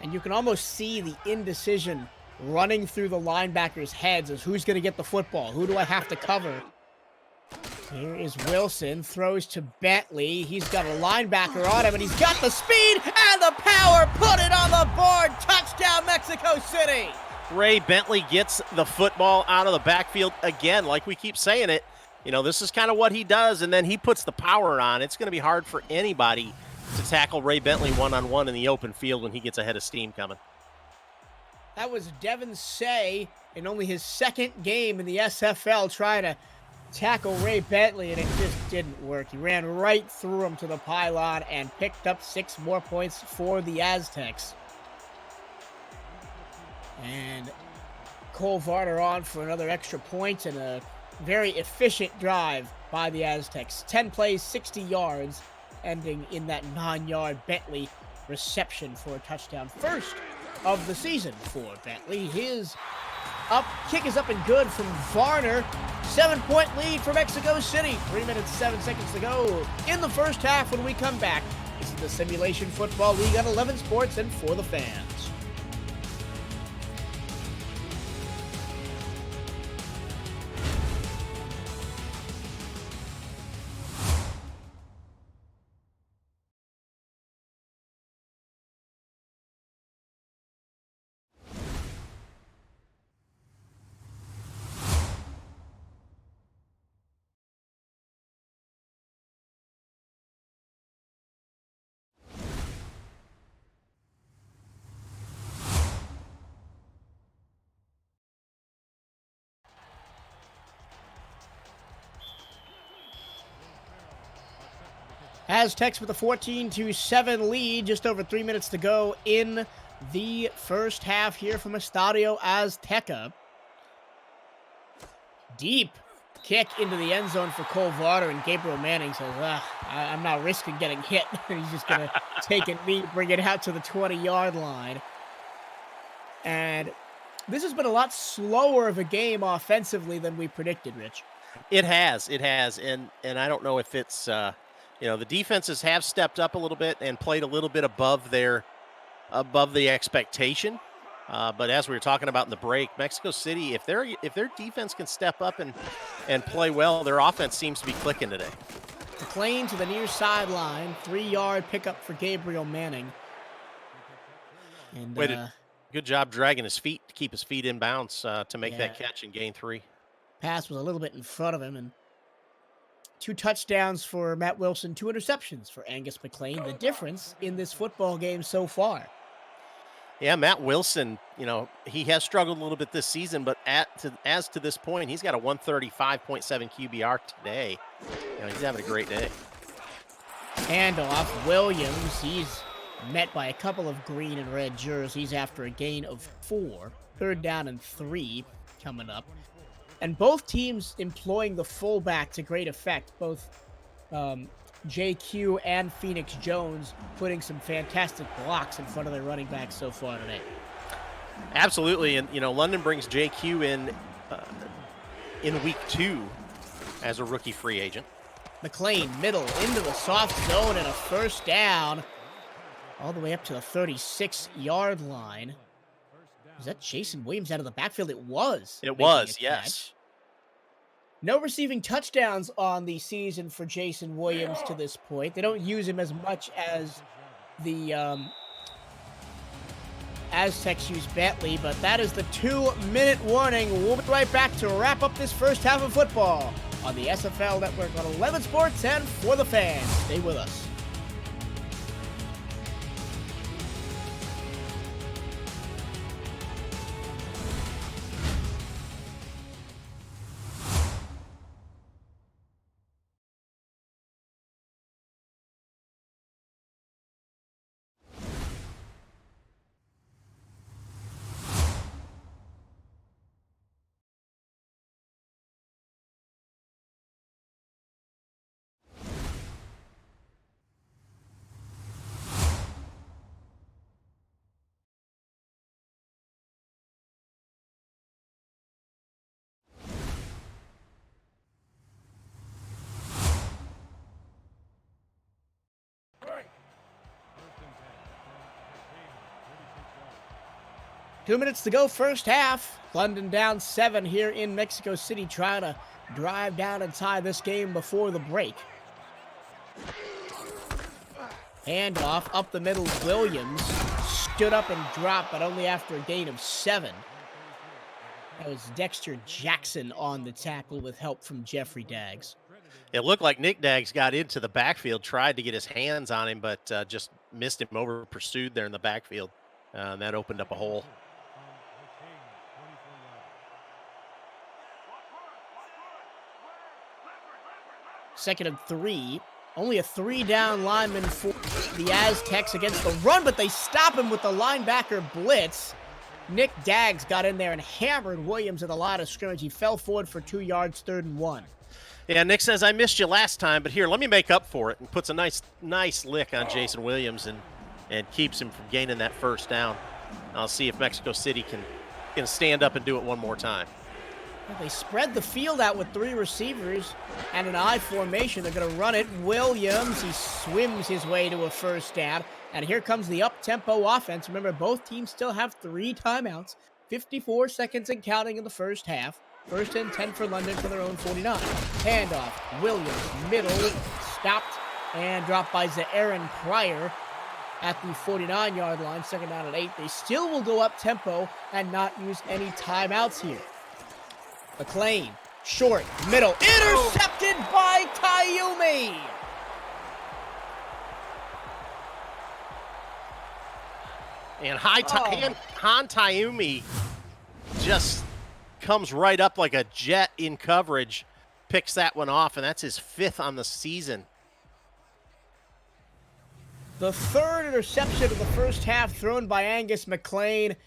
A: And you can almost see the indecision running through the linebackers' heads as who's going to get the football. Who do I have to cover? Here is Wilson, throws to Bentley. He's got a linebacker on him, and he's got the speed and the power. Put it on the board. Touchdown, Mexico City.
B: Ray Bentley gets the football out of the backfield again, like we keep saying it. This is kind of what he does, and then he puts the power on. It's going to be hard for anybody to tackle Ray Bentley one-on-one in the open field when he gets a head of steam coming.
A: That was Devin Say in only his 2nd game in the SFL trying to tackle Ray Bentley, and it just didn't work. He ran right through him to the pylon and picked up 6 more points for the Aztecs. And Cole Varner on for another extra point and a very efficient drive by the Aztecs. 10 plays, 60 yards, ending in that 9-yard Bentley reception for a touchdown. First of the season for Bentley. His kick is up and good from Varner. 7-point lead for Mexico City. 3 minutes, 7 seconds to go in the first half when we come back. This is the Simulation Football League on 11 Sports and for the fans. Aztecs with a 14-7 lead, just over 3 minutes to go in the first half here from Estadio Azteca. Deep kick into the end zone for Cole Varner, and Gabriel Manning says, I'm not risking getting hit. He's just going to take it neat, bring it out to the 20-yard line. And this has been a lot slower of a game offensively than we predicted, Rich.
B: It has, and I don't know if it's the defenses have stepped up a little bit and played a little bit above the expectation. But as we were talking about in the break, Mexico City, if their defense can step up and play well, their offense seems to be clicking today.
A: McLean to the near sideline, 3-yard pickup for Gabriel Manning. And
B: good job dragging his feet to keep his feet in bounds to make that catch and gain 3.
A: Pass was a little bit in front of him, and 2 touchdowns for Matt Wilson, 2 interceptions for Angus McLean. The difference in this football game so far.
B: Yeah, Matt Wilson, he has struggled a little bit this season, but as to this point, he's got a 135.7 QBR today. He's having a great day.
A: Handoff, Williams, he's met by a couple of green and red jerseys after a gain of 4. 3rd down and 3 coming up. And both teams employing the fullback to great effect. Both JQ and Phoenix Jones putting some fantastic blocks in front of their running backs so far today.
B: Absolutely. And, London brings JQ in week 2 as a rookie free agent.
A: McLean, middle, into the soft zone and a first down. All the way up to the 36-yard line. Was that Jason Williams out of the backfield? It was.
B: It was, yes.
A: No receiving touchdowns on the season for Jason Williams to this point. They don't use him as much as the Aztecs use Bentley, but that is the 2-minute warning. We'll be right back to wrap up this first half of football on the SFL Network on 11 Sports and For the Fans. Stay with us. Two minutes to go, first half. London down 7 here in Mexico City, trying to drive down and tie this game before the break. Handoff up the middle, Williams stood up and dropped, but only after a gain of 7. That was Dexter Jackson on the tackle with help from Jeffrey Daggs.
B: It looked like Nick Daggs got into the backfield, tried to get his hands on him, but just missed him over, pursued there in the backfield. That opened up a hole.
A: Second and 3. Only a 3-down lineman for the Aztecs against the run, but they stop him with the linebacker blitz. Nick Daggs got in there and hammered Williams at the line of scrimmage. He fell forward for 2 yards, 3rd and 1.
B: Yeah, Nick says, I missed you last time, but here, let me make up for it, and puts a nice lick on Jason Williams and keeps him from gaining that first down. I'll see if Mexico City can stand up and do it one more time.
A: Well, they spread the field out with 3 receivers and an I formation. They're going to run it. Williams, he swims his way to a first down. And here comes the up-tempo offense. Remember, both teams still have 3 timeouts. 54 seconds and counting in the first half. First and 10 for London for their own 49. Handoff. Williams, middle, stopped and dropped by Zaaren Pryor at the 49-yard line. Second down at 8. They still will go up-tempo and not use any timeouts here. McLean, short, middle, intercepted by Tayumi.
B: And Han Tayumi just comes right up like a jet in coverage, picks that one off, and that's his 5th on the season.
A: The 3rd interception of the first half thrown by Angus McLean.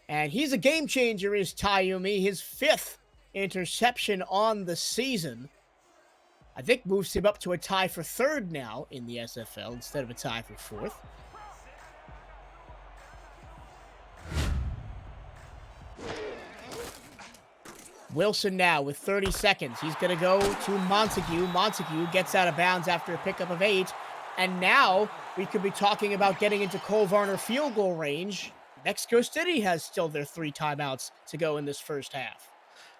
A: And he's a game changer, is Tayumi. His 5th interception on the season. I think moves him up to a tie for 3rd now in the SFL instead of a tie for 4th. Wilson now with 30 seconds. He's going to go to Montague. Montague gets out of bounds after a pickup of 8. And now we could be talking about getting into Cole Varner field goal range. Mexico City has still their 3 timeouts to go in this first half.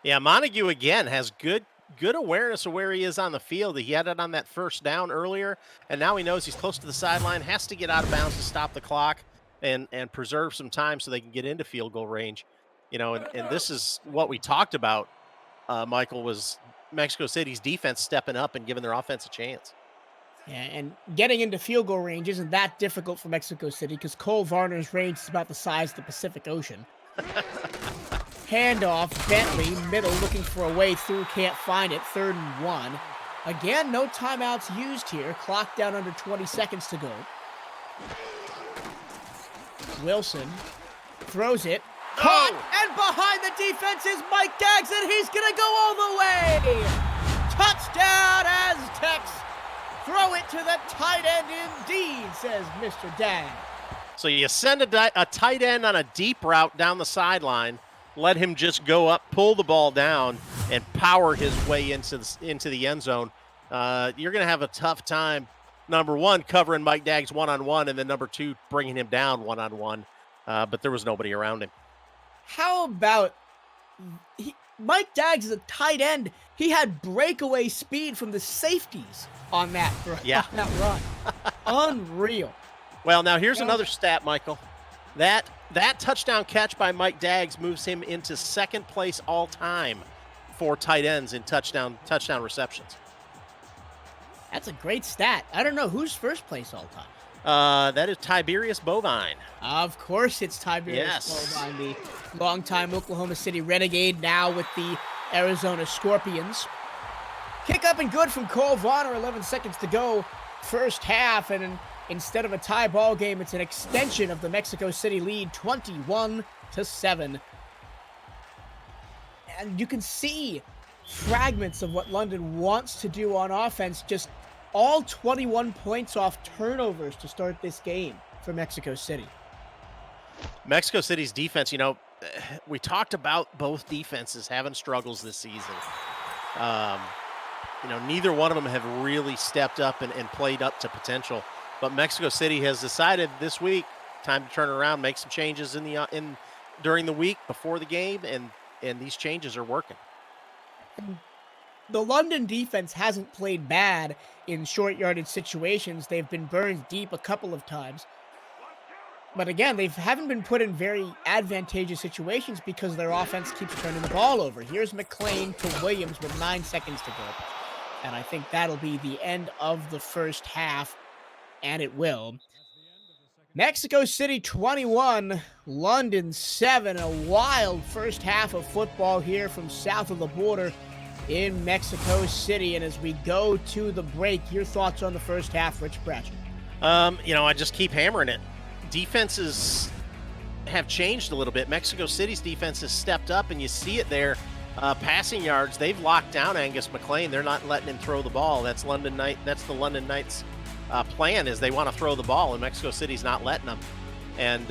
B: Yeah, Montague again has good awareness of where he is on the field. He had it on that first down earlier, and now he knows he's close to the sideline, has to get out of bounds to stop the clock and preserve some time so they can get into field goal range. You know, and this is what we talked about, Michael, was Mexico City's defense stepping up and giving their offense a chance.
A: Yeah, and getting into field goal range isn't that difficult for Mexico City because Cole Varner's range is about the size of the Pacific Ocean. Handoff, Bentley, middle, looking for a way through, can't find it, 3rd and 1. Again, no timeouts used here. Clock down under 20 seconds to go. Wilson throws it. Caught, and behind the defense is Mike Daggs, and he's going to go all the way. Touchdown, Aztecs. Throw it to the tight end indeed, says Mr. Daggs.
B: So you send a tight end on a deep route down the sideline, let him just go up, pull the ball down, and power his way into the end zone. You're going to have a tough time, number 1, covering Mike Daggs one-on-one, and then number 2, bringing him down one-on-one. But there was nobody around him.
A: How about Mike Daggs is a tight end. He had breakaway speed from the safeties on that run.
B: Yeah.
A: Unreal.
B: Well, now here's
A: Well,
B: another stat, Michael. That touchdown catch by Mike Daggs moves him into second place all time for tight ends in touchdown receptions.
A: that's a great stat. I don't know who's first place all time.
B: That is Tiberius Bovine.
A: Of course, it's Tiberius
B: Yes.
A: Bovine, the longtime Oklahoma City Renegade, now with the Arizona Scorpions. Kick up and good from Cole Vonner, 11 seconds to go, first half, and instead of a tie ball game, it's an extension of the Mexico City lead, 21-7. And you can see fragments of what London wants to do on offense, just all 21 points off turnovers to start this game for Mexico City.
B: Mexico City's defense, we talked about both defenses having struggles this season. Neither one of them have really stepped up and played up to potential. But Mexico City has decided this week, time to turn around, make some changes during the week before the game, and these changes are working.
A: The London defense hasn't played bad in short yardage situations. They've been burned deep a couple of times. But again, they haven't been put in very advantageous situations because their offense keeps turning the ball over. Here's McLean to Williams with 9 seconds to go. And I think that'll be the end of the first half, and it will. Mexico City 21, London 7. A wild first half of football here from south of the border in Mexico City. And as we go to the break, your thoughts on the first half, Rich Bratcher?
B: I just keep hammering it. Defenses have changed a little bit. Mexico City's defense has stepped up, and you see it there. Passing yards, they've locked down Angus McLean. They're not letting him throw the ball. That's the London Knights' plan, is they want to throw the ball, and Mexico City's not letting them. And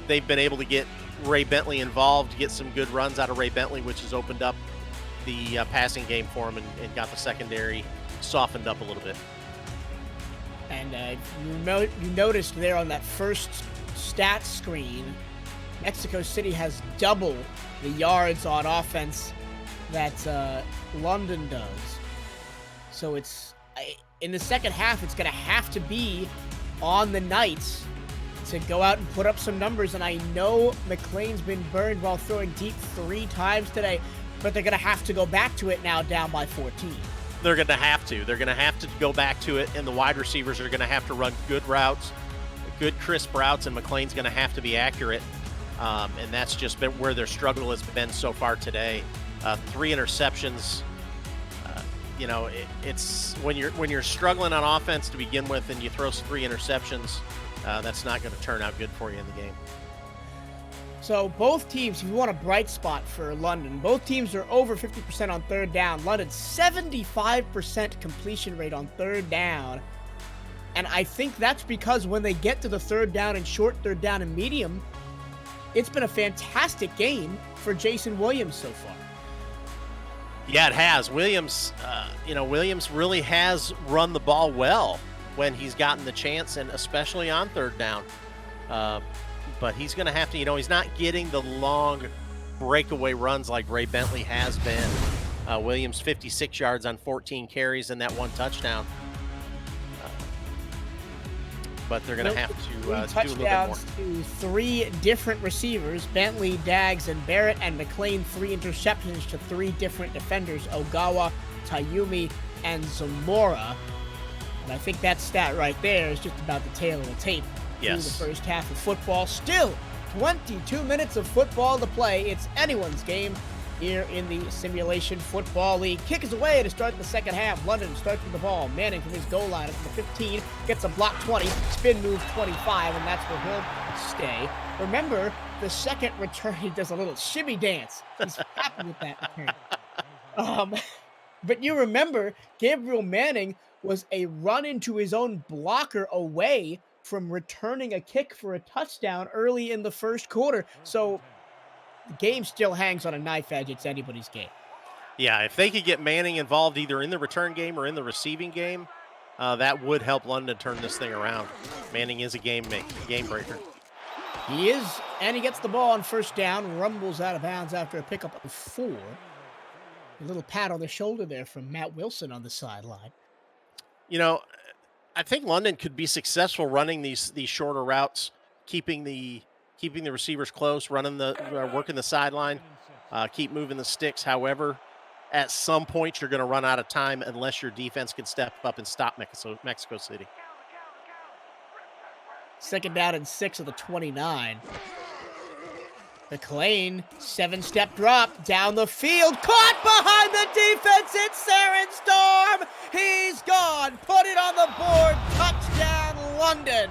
B: they've been able to get Ray Bentley involved, get some good runs out of Ray Bentley, which has opened up the passing game for him and got the secondary softened up a little bit.
A: And you noticed there on that first stat screen, Mexico City has double the yards on offense that London does. So in the second half, it's going to have to be on the Knights to go out and put up some numbers. And I know McLean's been burned while throwing deep 3 times today, but they're going to have to go back to it now down by 14.
B: They're going to have to. They're going to have to go back to it, and the wide receivers are going to have to run good routes, good crisp routes, and McLean's going to have to be accurate. And that's just been where their struggle has been so far today. 3 interceptions. It's when you're struggling on offense to begin with, and you throw 3 interceptions, that's not going to turn out good for you in the game.
A: So both teams, if you want a bright spot for London, both teams are over 50% on third down. London, 75% completion rate on third down. And I think that's because when they get to the third down and short, third down and medium, it's been a fantastic game for Jason Williams so far.
B: Yeah, it has. Williams really has run the ball well when he's gotten the chance, and especially on third down. But he's going to have to, he's not getting the long breakaway runs like Ray Bentley has been. Williams, 56 yards on 14 carries and that 1 touchdown. But they're going to have to do a little bit more.
A: Touchdowns to 3 different receivers, Bentley, Daggs, and Barrett, and McLean 3 interceptions to 3 different defenders, Ogawa, Tayumi, and Zamora. And I think that stat right there is just about the tail of the tape.
B: Yes.
A: Through the first half of football. Still 22 minutes of football to play. It's anyone's game here in the Simulation Football League. Kick is away to start the second half. London starts with the ball. Manning from his goal line at the 15, gets a block 20, spin move 25, and that's where he'll stay. Remember, the second return, he does a little shimmy dance. He's happy with that return. But you remember, Gabriel Manning was a run into his own blocker away from returning a kick for a touchdown early in the first quarter. So the game still hangs on a knife edge. It's anybody's game.
B: Yeah, if they could get Manning involved either in the return game or in the receiving game, that would help London turn this thing around. Manning is a game breaker.
A: He is, and he gets the ball on first down, rumbles out of bounds after a pickup of 4. A little pat on the shoulder there from Matt Wilson on the sideline.
B: I think London could be successful running these shorter routes, keeping the receivers close, running the working the sideline, keep moving the sticks. However, at some point you're going to run out of time unless your defense can step up and stop Mexico City.
A: 2nd down and 6 of the 29. McLean, 7-step drop down the field, caught behind the defense. It's Saren Storm. He's gone. Put it on the board. Touchdown, London.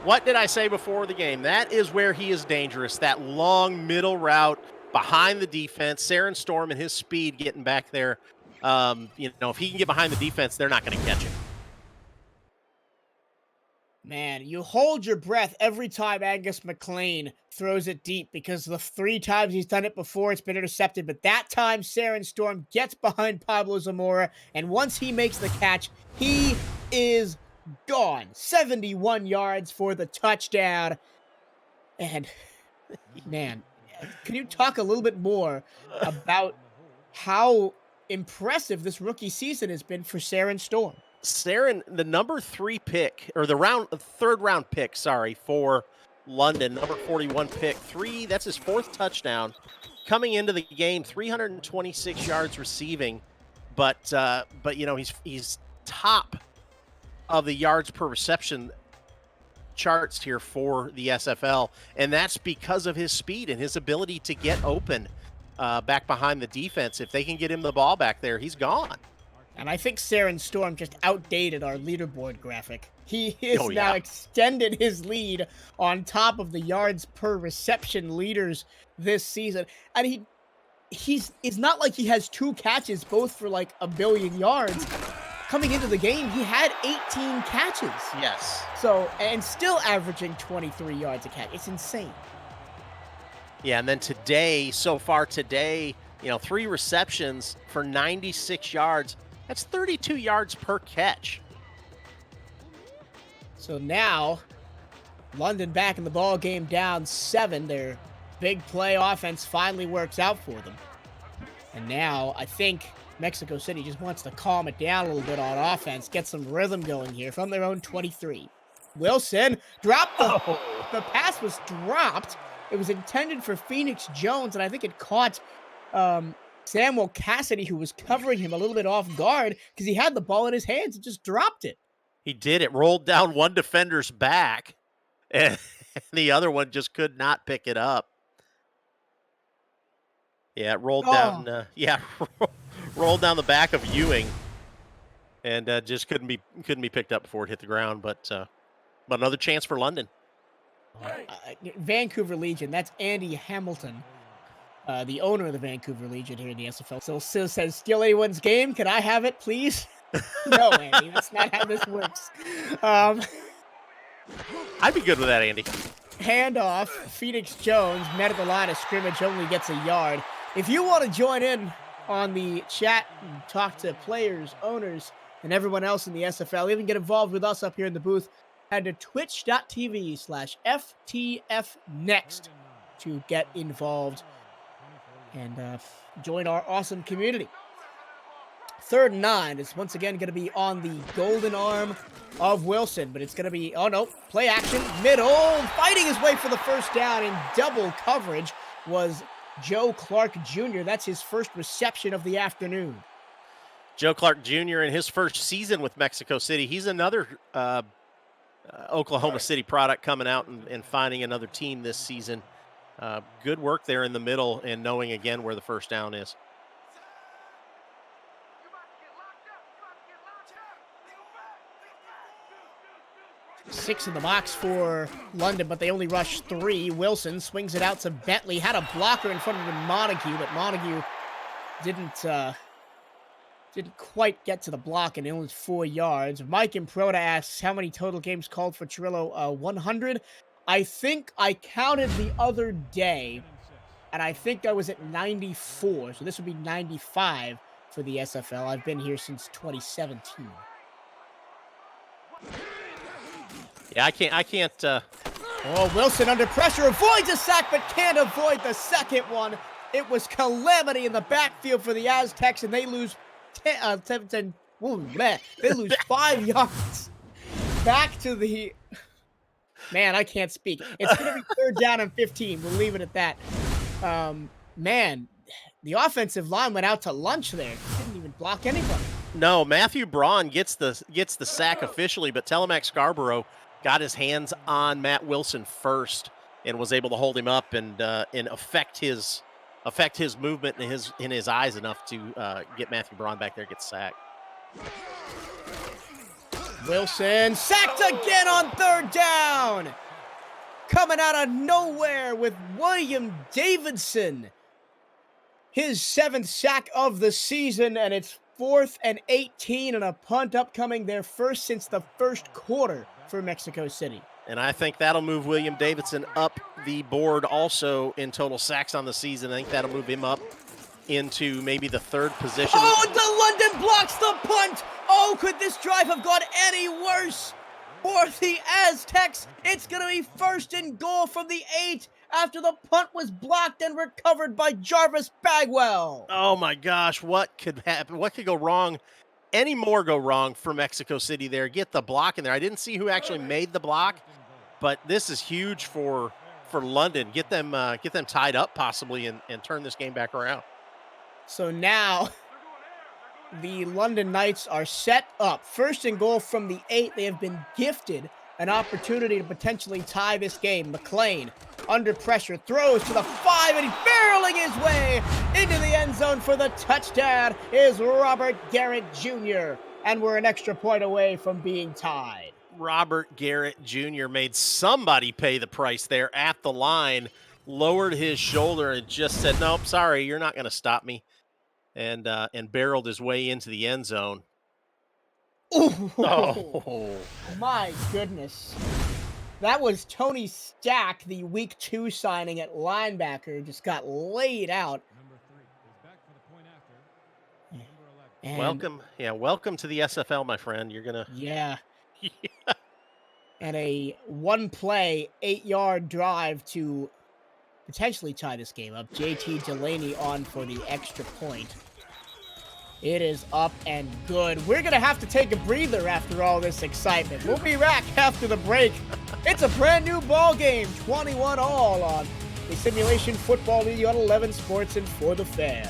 B: What did I say before the game? That is where he is dangerous. That long middle route behind the defense. Saren Storm and his speed getting back there. If he can get behind the defense, they're not going to catch him.
A: Man, you hold your breath every time Angus McLean throws it deep because the 3 times he's done it before, it's been intercepted. But that time, Saren Storm gets behind Pablo Zamora, and once he makes the catch, he is gone. 71 yards for the touchdown. And, man, can you talk a little bit more about how impressive this rookie season has been for Saren Storm?
B: Saren, the number 3 pick, or the 3rd round pick, for London, number 41 pick, that's his 4th touchdown. Coming into the game, 326 yards receiving, but he's top of the yards per reception charts here for the SFL, and that's because of his speed and his ability to get open back behind the defense. If they can get him the ball back there, he's gone.
A: And I think Saren Storm just outdated our leaderboard graphic. He has now extended his lead on top of the yards per reception leaders this season. And it's not like he has 2 catches, both for like 1 billion yards. Coming into the game, he had 18 catches.
B: Yes.
A: So, and still averaging 23 yards a catch. It's insane.
B: Yeah, and then so far today, 3 receptions for 96 yards. That's 32 yards per catch.
A: So now, London back in the ball game, down 7. Their big play offense finally works out for them. And now I think Mexico City just wants to calm it down a little bit on offense, get some rhythm going here from their own 23. Wilson dropped the pass was dropped. It was intended for Phoenix Jones, and I think it caught Samuel Cassidy, who was covering him a little bit off guard because he had the ball in his hands and just dropped it.
B: He did. It rolled down one defender's back, and the other one just could not pick it up. Yeah, it rolled down. Rolled down the back of Ewing, and just couldn't be picked up before it hit the ground. But another chance for London.
A: Vancouver Legion. That's Andy Hamilton, the owner of the Vancouver Legion here in the SFL. So Sil says, "Steal anyone's game? Can I have it, please?" No, Andy, that's not how this works.
B: I'd be good with that, Andy.
A: Handoff. Phoenix Jones met at the line of scrimmage, only gets a yard. If you want to join in on the chat and talk to players, owners, and everyone else in the SFL, even get involved with us up here in the booth, head to twitch.tv/FTFnext to get involved and join our awesome community. 3rd and 9 is once again going to be on the golden arm of Wilson, but it's going to be, play action, middle, fighting his way for the first down in double coverage was Joe Clark Jr. That's his first reception of the afternoon.
B: Joe Clark Jr. in his first season with Mexico City. He's another Oklahoma City product coming out and finding another team this season. Good work there in the middle and knowing again where the first down is.
A: 6 in the box for London, but they only rush 3. Wilson swings it out to Bentley. Had a blocker in front of Montague, but Montague didn't quite get to the block, and it was 4 yards. Mike Improda asks, how many total games called for Chirillo? 100. I think I counted the other day, and I think I was at 94, so this would be 95 for the SFL. I've been here since 2017.
B: Yeah, I can't.
A: Wilson under pressure, avoids a sack, but can't avoid the second one. It was calamity in the backfield for the Aztecs, and they lose 5 yards. back to the man, I can't speak. It's gonna be 3rd down and 15. We'll leave it at that. Man, the offensive line went out to lunch there. Didn't even block anybody.
B: No, Matthew Braun gets the sack officially, but Telemac Scarborough got his hands on Matt Wilson first and was able to hold him up and affect his movement in his eyes enough to get Matthew Braun back there, get sacked.
A: Wilson sacked again on 3rd down. Coming out of nowhere with William Davidson. His 7th sack of the season, and it's 4th and 18 and a punt upcoming, their first since the first quarter for Mexico City.
B: And I think that'll move William Davidson up the board also in total sacks on the season. I think that'll move him up into maybe the 3rd position.
A: Oh, the London blocks the punt. Oh, could this drive have gone any worse for the Aztecs? It's going to be 1st and goal from the 8 after the punt was blocked and recovered by Jarvis Bagwell.
B: Oh my gosh, what could happen? What could go wrong? Any more go wrong for Mexico City there? Get the block in there. I didn't see who actually made the block, but this is huge for London. Get them tied up possibly and turn this game back around.
A: So now the London Knights are set up. 1st and goal from the 8. They have been gifted an opportunity to potentially tie this game. McLean, under pressure, throws to the 5, and he's barreling his way into the end zone for the touchdown is Robert Garrett Jr., and we're an extra point away from being tied.
B: Robert Garrett Jr. made somebody pay the price there at the line, lowered his shoulder and just said, nope, sorry, you're not going to stop me, and barreled his way into the end zone.
A: Ooh.
B: Oh,
A: My goodness. That was Tony Stack, the week 2 signing at linebacker, just got laid out. And
B: welcome to the SFL, my friend. You're gonna
A: yeah. And a 1-play, 8-yard drive to potentially tie this game up. JT Delaney on for the extra point. It is up and good. We're going to have to take a breather after all this excitement. We'll be back after the break. It's a brand new ball game, 21 all on the Simulation Football League on 11 Sports and for the fans.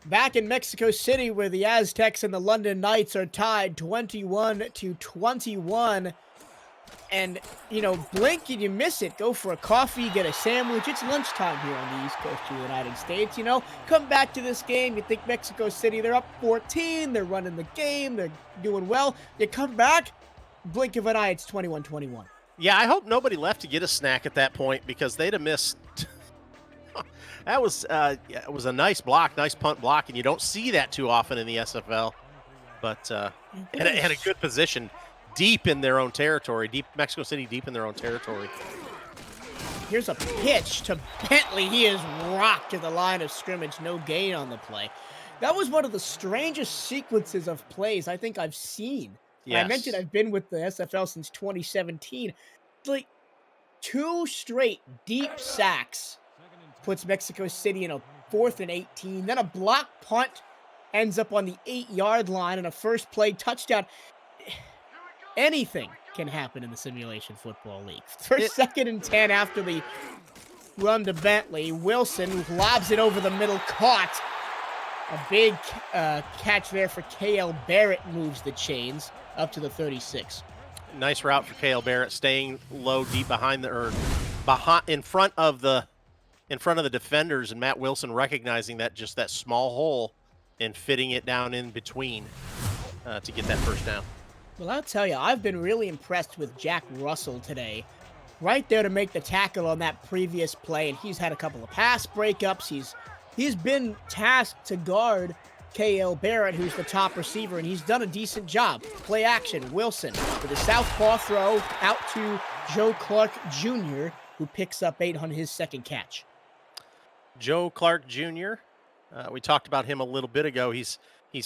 A: Back in Mexico City, where the Aztecs and the London Knights are tied 21-21. And, blink and you miss it. Go for a coffee, get a sandwich. It's lunchtime here on the East Coast of the United States. Come back to this game. You think Mexico City, they're up 14. They're running the game. They're doing well. You come back, blink of an eye, it's 21-21.
B: Yeah, I hope nobody left to get a snack at that point because they'd have missed. That was it was a nice block, nice punt block, and you don't see that too often in the SFL. But and a good position deep in their own territory, Mexico City deep in their own territory.
A: Here's a pitch to Bentley. He is rocked to the line of scrimmage. No gain on the play. That was one of the strangest sequences of plays I think I've seen.
B: Yes.
A: I mentioned I've been with the SFL since 2017. Like 2 straight deep sacks puts Mexico City in a 4th and 18. Then a block punt ends up on the 8-yard line and a first play touchdown. Anything can happen in the Simulation Football League. For 2nd and 10 after the run to Bentley, Wilson lobs it over the middle, caught. A big catch there for K.L. Barrett, moves the chains up to the 36.
B: Nice route for K.L. Barrett, staying low, deep in front of the defenders, and Matt Wilson recognizing that small hole and fitting it down in between to get that first down.
A: Well, I'll tell you, I've been really impressed with Jack Russell today. right there to make the tackle on that previous play, and he's had a couple of pass breakups. He's been tasked to guard K.L. Barrett, who's the top receiver, and he's done a decent job. Play action, Wilson with a southpaw throw out to Joe Clark Jr., who picks up 8 on his second catch.
B: Joe Clark Jr., we talked about him a little bit ago. He's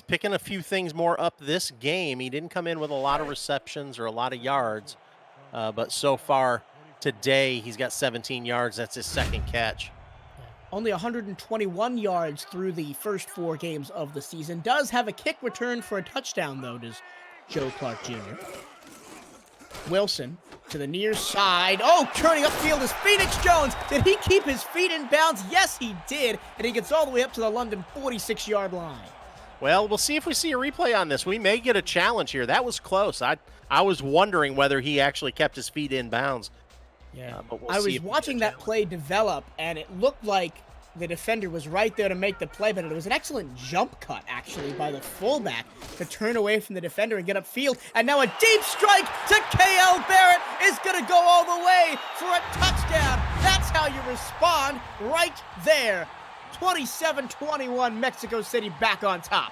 B: picking a few things more up this game. He didn't come in with a lot of receptions or a lot of yards, but so far today he's got 17 yards. That's his second catch.
A: Only 121 yards through the first 4 games of the season. Does have a kick return for a touchdown, though, does Joe Clark Jr. Wilson to the near side. Oh, turning upfield is Phoenix Jones. Did he keep his feet in bounds? Yes, he did. And he gets all the way up to the London 46-yard line.
B: Well, we'll see if we see a replay on this. We may get a challenge here. That was close. I was wondering whether he actually kept his feet in bounds.
A: Yeah,
B: but we'll
A: I
B: see
A: was watching that play develop, and it looked like the defender was right there to make the play, but it was an excellent jump cut, actually, by the fullback to turn away from the defender and get upfield. And now a deep strike to K.L. Barrett is going to go all the way for a touchdown. That's how you respond right there. 27-21, Mexico City back on top.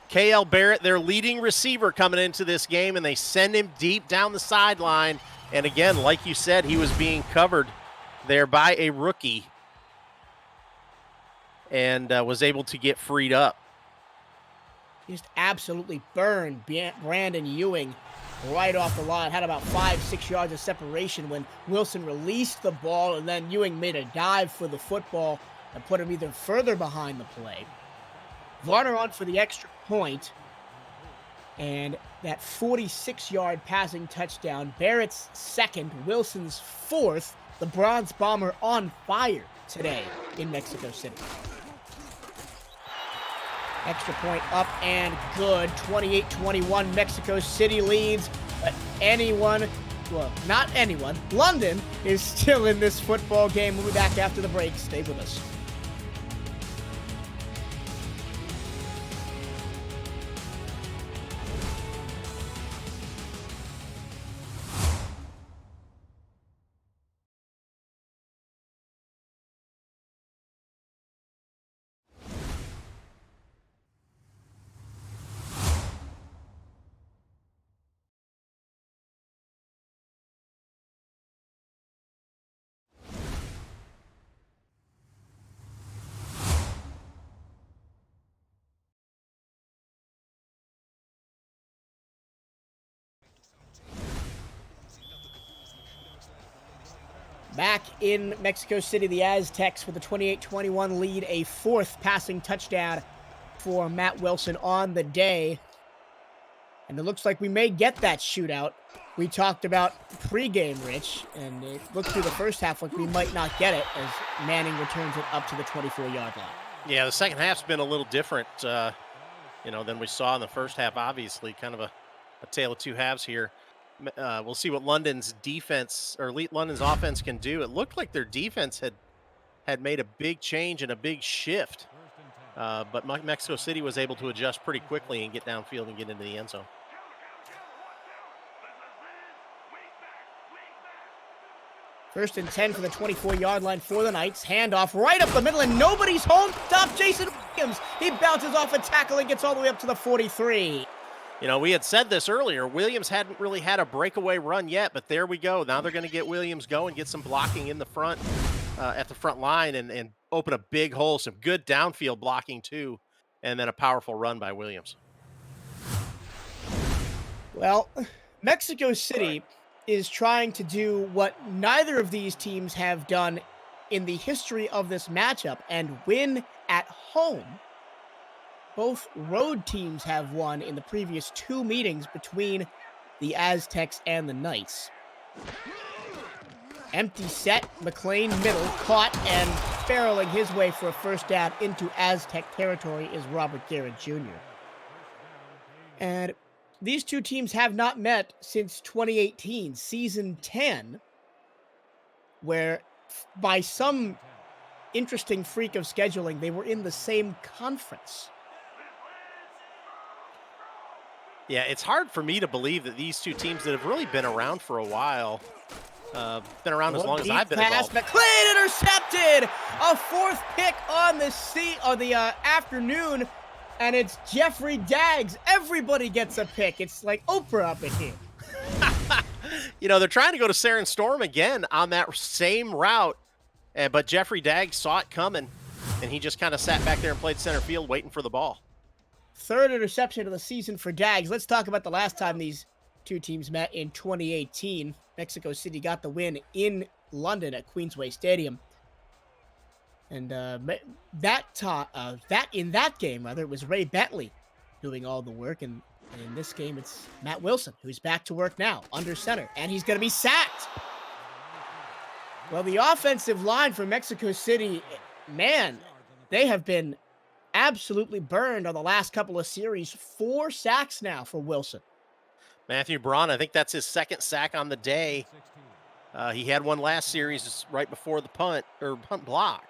B: K.L. Barrett, their leading receiver coming into this game, and they send him deep down the sideline. And again, like you said, he was being covered there by a rookie and was able to get freed up.
A: He just absolutely burned Brandon Ewing right off the line. Had about 5-6 yards of separation when Wilson released the ball, and then Ewing made a dive for the football and put him even further behind the play. Varner on for the extra point. And that 46-yard passing touchdown, Barrett's second, Wilson's fourth, the Bronze Bomber on fire today in Mexico City. Extra point up and good. 28-21, Mexico City leads. But not anyone, London is still in this football game. We'll be back after the break. Stay with us. Back in Mexico City, the Aztecs with a 28-21 lead, a fourth passing touchdown for Matt Wilson on the day. And it looks like we may get that shootout. We talked about pregame, Rich, and it looked through the first half like we might not get it as Manning returns it up to the 24-yard line.
B: Yeah, the second half's been a little different, than we saw in the first half, obviously. Kind of a tale of two halves here. We'll see what London's offense can do. It looked like their defense had made a big change and a big shift, but Mexico City was able to adjust pretty quickly and get downfield and get into the end zone.
A: First and 10 for the 24-yard line for the Knights. Handoff right up the middle, and nobody's home. Stop Jason Williams. He bounces off a tackle and gets all the way up to the 43.
B: We had said this earlier. Williams hadn't really had a breakaway run yet, but there we go. Now they're going to get Williams going, get some blocking in the front, at the front line, and open a big hole. Some good downfield blocking, too, and then a powerful run by Williams.
A: Well, Mexico City is trying to do what neither of these teams have done in the history of this matchup and win at home. Both road teams have won in the previous 2 meetings between the Aztecs and the Knights. Empty set, McLean middle, caught and barreling his way for a first down into Aztec territory is Robert Garrett Jr. And these two teams have not met since 2018, season 10, where by some interesting freak of scheduling, they were in the same conference.
B: Yeah, it's hard for me to believe that these two teams that have really been around for a while, Been around as long as I've been
A: pass,
B: involved.
A: McLean intercepted! A fourth pick on the afternoon, and it's Jeffrey Daggs. Everybody gets a pick. It's like Oprah up in here.
B: You know, they're trying to go to Saren Storm again on that same route, but Jeffrey Daggs saw it coming, and he just kind of sat back there and played center field waiting for the ball.
A: Third interception of the season for Daggs. Let's talk about the last time these two teams met in 2018. Mexico City got the win in London at Queensway Stadium. And in that game, it was Ray Bentley doing all the work. And in this game, it's Matt Wilson, who's back to work now, under center. And he's going to be sacked. Well, the offensive line for Mexico City, man, they have been absolutely burned on the last couple of series. 4 sacks now for Wilson.
B: Matthew Braun, I think that's his second sack on the day. He had one last series right before the punt block.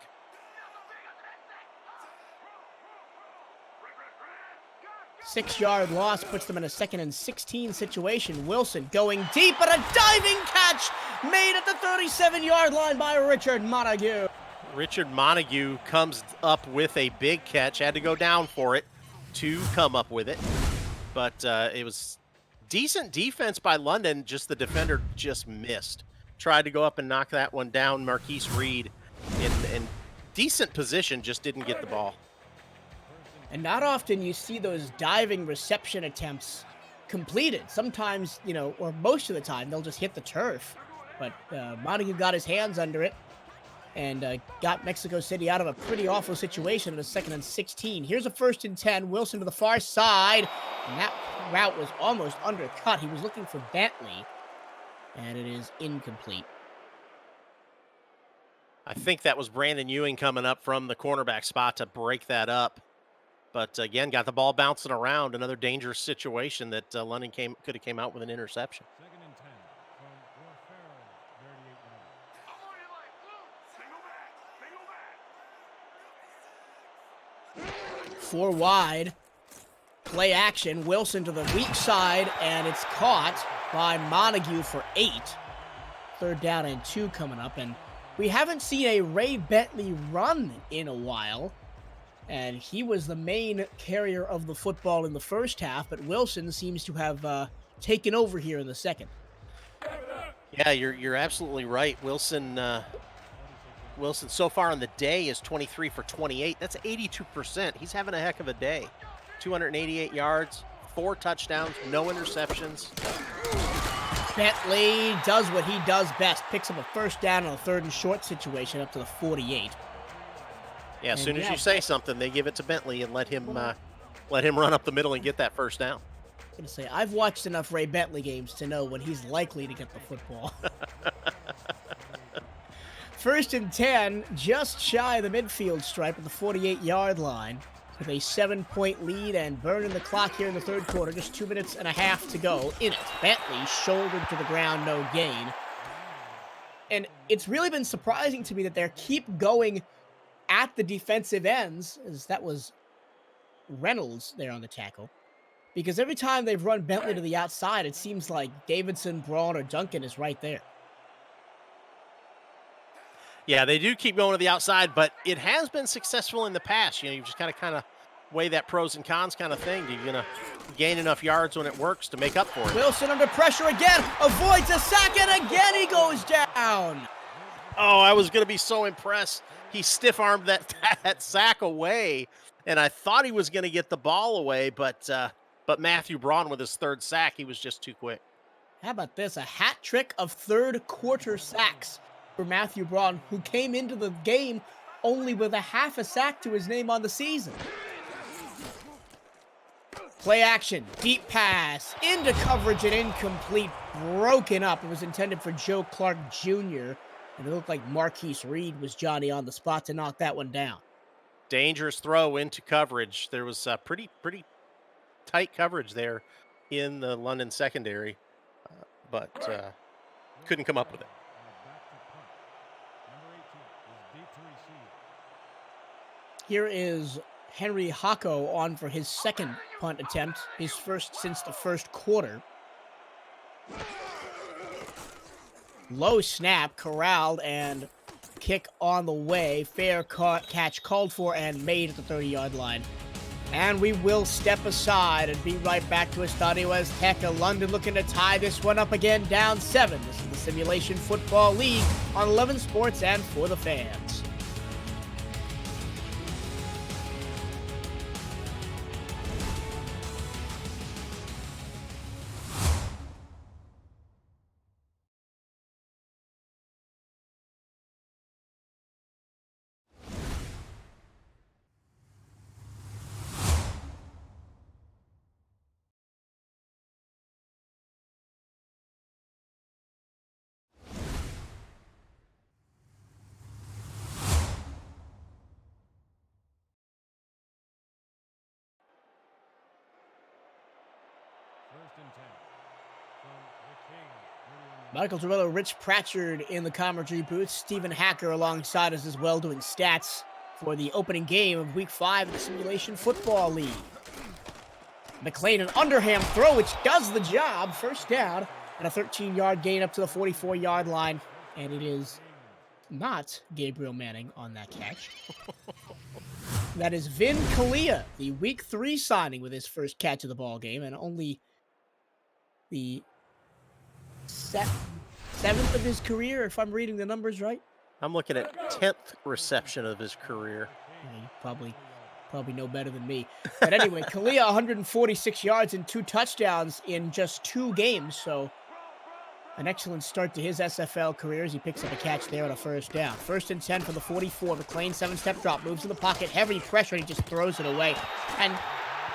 A: Six-yard loss puts them in a 2nd and 16 situation. Wilson going deep, but a diving catch made at the 37-yard line by Richard Montague.
B: Richard Montague comes up with a big catch. Had to go down for it to come up with it. But it was decent defense by London. Just the defender just missed. Tried to go up and knock that one down. Marquise Reed in decent position, just didn't get the ball.
A: And not often you see those diving reception attempts completed. Sometimes, or most of the time, they'll just hit the turf. But Montague got his hands under it and got Mexico City out of a pretty awful situation in a 2nd and 16. Here's a 1st and 10. Wilson to the far side. And that route was almost undercut. He was looking for Bentley. And it is incomplete.
B: I think that was Brandon Ewing coming up from the cornerback spot to break that up. But again, got the ball bouncing around. Another dangerous situation that London could have came out with an interception.
C: 2nd and 10 from 38 yards.
A: 4 wide. Play action. Wilson to the weak side, and it's caught by Montague for 8. 3rd down and 2 coming up, and we haven't seen a Ray Bentley run in a while. And he was the main carrier of the football in the first half, but Wilson seems to have taken over here in the second.
B: Yeah, you're absolutely right. Wilson so far on the day is 23 for 28. That's 82%. He's having a heck of a day. 288 yards, 4 touchdowns, no interceptions.
A: Bentley does what he does best, picks up a 1st down on a 3rd and short situation up to the 48.
B: Yeah, as soon as you say something, they give it to Bentley and let him run up the middle and get that 1st down.
A: I'm going to say, I've watched enough Ray Bentley games to know when he's likely to get the football. 1st and 10, just shy of the midfield stripe at the 48-yard line with a 7-point lead and burning the clock here in the 3rd quarter. Just 2 minutes and a half to go in it. Bentley shouldered to the ground, no gain. And it's really been surprising to me that they keep going at the defensive ends, as that was Reynolds there on the tackle. Because every time they've run Bentley to the outside, it seems like Davidson, Braun, or Duncan is right there.
B: Yeah, they do keep going to the outside, but it has been successful in the past. You just kind of weigh that pros and cons kind of thing. You're going to gain enough yards when it works to make up for it.
A: Wilson under pressure again, avoids a sack, and again he goes down.
B: Oh, I was going to be so impressed. He stiff-armed that sack away, and I thought he was going to get the ball away, but Matthew Braun with his 3rd sack, he was just too quick.
A: How about this? A hat trick of 3rd quarter sacks for Matthew Braun, who came into the game only with a half a sack to his name on the season. Play action, deep pass, into coverage and incomplete, broken up. It was intended for Joe Clark Jr., and it looked like Marquise Reed was Johnny on the spot to knock that one down.
B: Dangerous throw into coverage. There was pretty tight coverage there in the London secondary, but couldn't come up with it.
A: Here is Henry Hako on for his 2nd punt attempt, his first since the 1st quarter. Low snap, corralled, and kick on the way. Fair catch called for and made at the 30-yard line. And we will step aside and be right back to Estadio Azteca. London looking to tie this one up again, down 7. This is the Simulation Football League on 11 Sports and for the fans. Michael Torello, Rich Pratchard in the commentary booth. Stephen Hacker alongside us as well, doing stats for the opening game of Week 5 of the Simulation Football League. McLean, an underhand throw, which does the job. First down and a 13-yard gain up to the 44-yard line. And it is not Gabriel Manning on that catch. That is Vin Kalia, the Week 3 signing with his first catch of the ball game, and only the seventh of his career, if I'm reading the numbers right.
B: I'm looking at 10th reception of his career.
A: Yeah, you probably know better than me. But anyway, Kalia, 146 yards and 2 touchdowns in just 2 games. So an excellent start to his SFL career as he picks up a catch there on a first down. 1st and 10 for the 44. McLean, 7-step drop, moves in the pocket, heavy pressure, and he just throws it away. And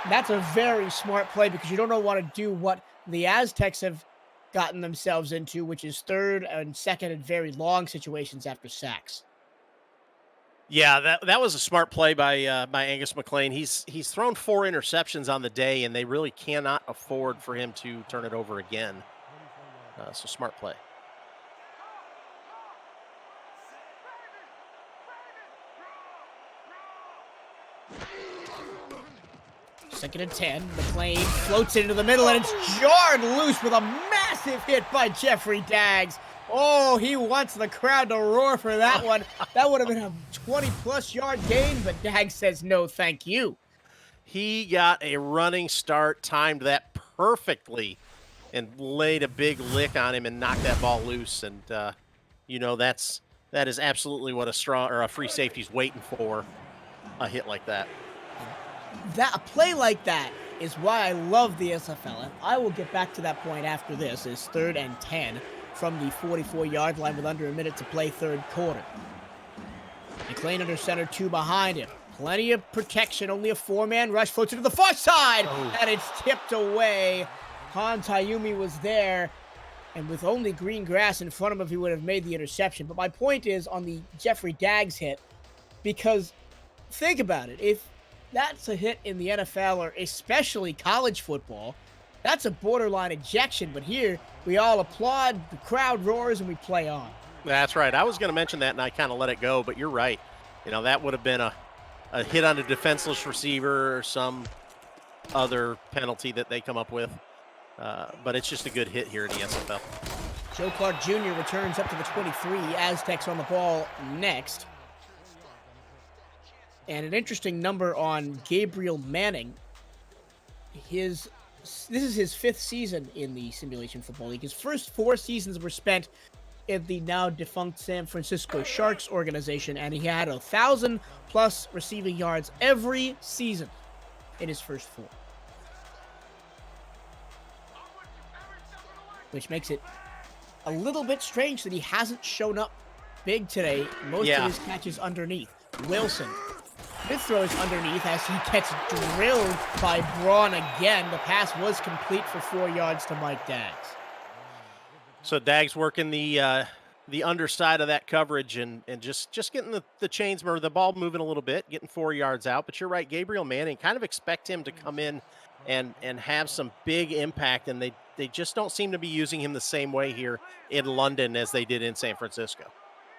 A: that's a very smart play because you don't want to do what the Aztecs have gotten themselves into, which is 3rd and 2nd and very long situations after sacks.
B: Yeah, that was a smart play by Angus McLean. He's thrown 4 interceptions on the day, and they really cannot afford for him to turn it over again. So smart play.
A: Second and 10. McLean floats it into the middle, and it's jarred loose with a massive hit by Jeffrey Daggs. Oh, he wants the crowd to roar for that one. That would have been a 20-plus yard gain, but Daggs says no, thank you.
B: He got a running start, timed that perfectly, and laid a big lick on him and knocked that ball loose. And that is absolutely what a free safety's waiting for, a hit like that.
A: A play like that is why I love the SFL. And I will get back to that point after this. It's 3rd and 10 from the 44-yard line with under a minute to play 3rd quarter. McLean under center, 2 behind him. Plenty of protection, only a 4-man rush, floats it to the far side, and it's tipped away. Han Tayumi was there, and with only green grass in front of him, he would have made the interception. But my point is on the Jeffrey Daggs hit, because think about it. If that's a hit in the NFL, or especially college football, that's a borderline ejection. But here, we all applaud, the crowd roars, and we play on.
B: That's right. I was going to mention that, and I kind of let it go, but you're right. That would have been a hit on a defenseless receiver or some other penalty that they come up with. But it's just a good hit here in the SFL.
A: Joe Clark Jr. returns up to the 23. Aztecs on the ball next. And an interesting number on Gabriel Manning. This is his 5th season in the Simulation Football League. His first 4 seasons were spent in the now defunct San Francisco Sharks organization, and he had 1,000+ receiving yards every season in his first 4. Which makes it a little bit strange that he hasn't shown up big today. Most of his catches underneath. Wilson. His throw is underneath as he gets drilled by Braun again. The pass was complete for 4 yards to Mike Daggs.
B: So Daggs working the underside of that coverage and just getting the chains or the ball moving a little bit, getting 4 yards out. But you're right, Gabriel Manning, kind of expect him to come in and have some big impact, and they just don't seem to be using him the same way here in London as they did in San Francisco.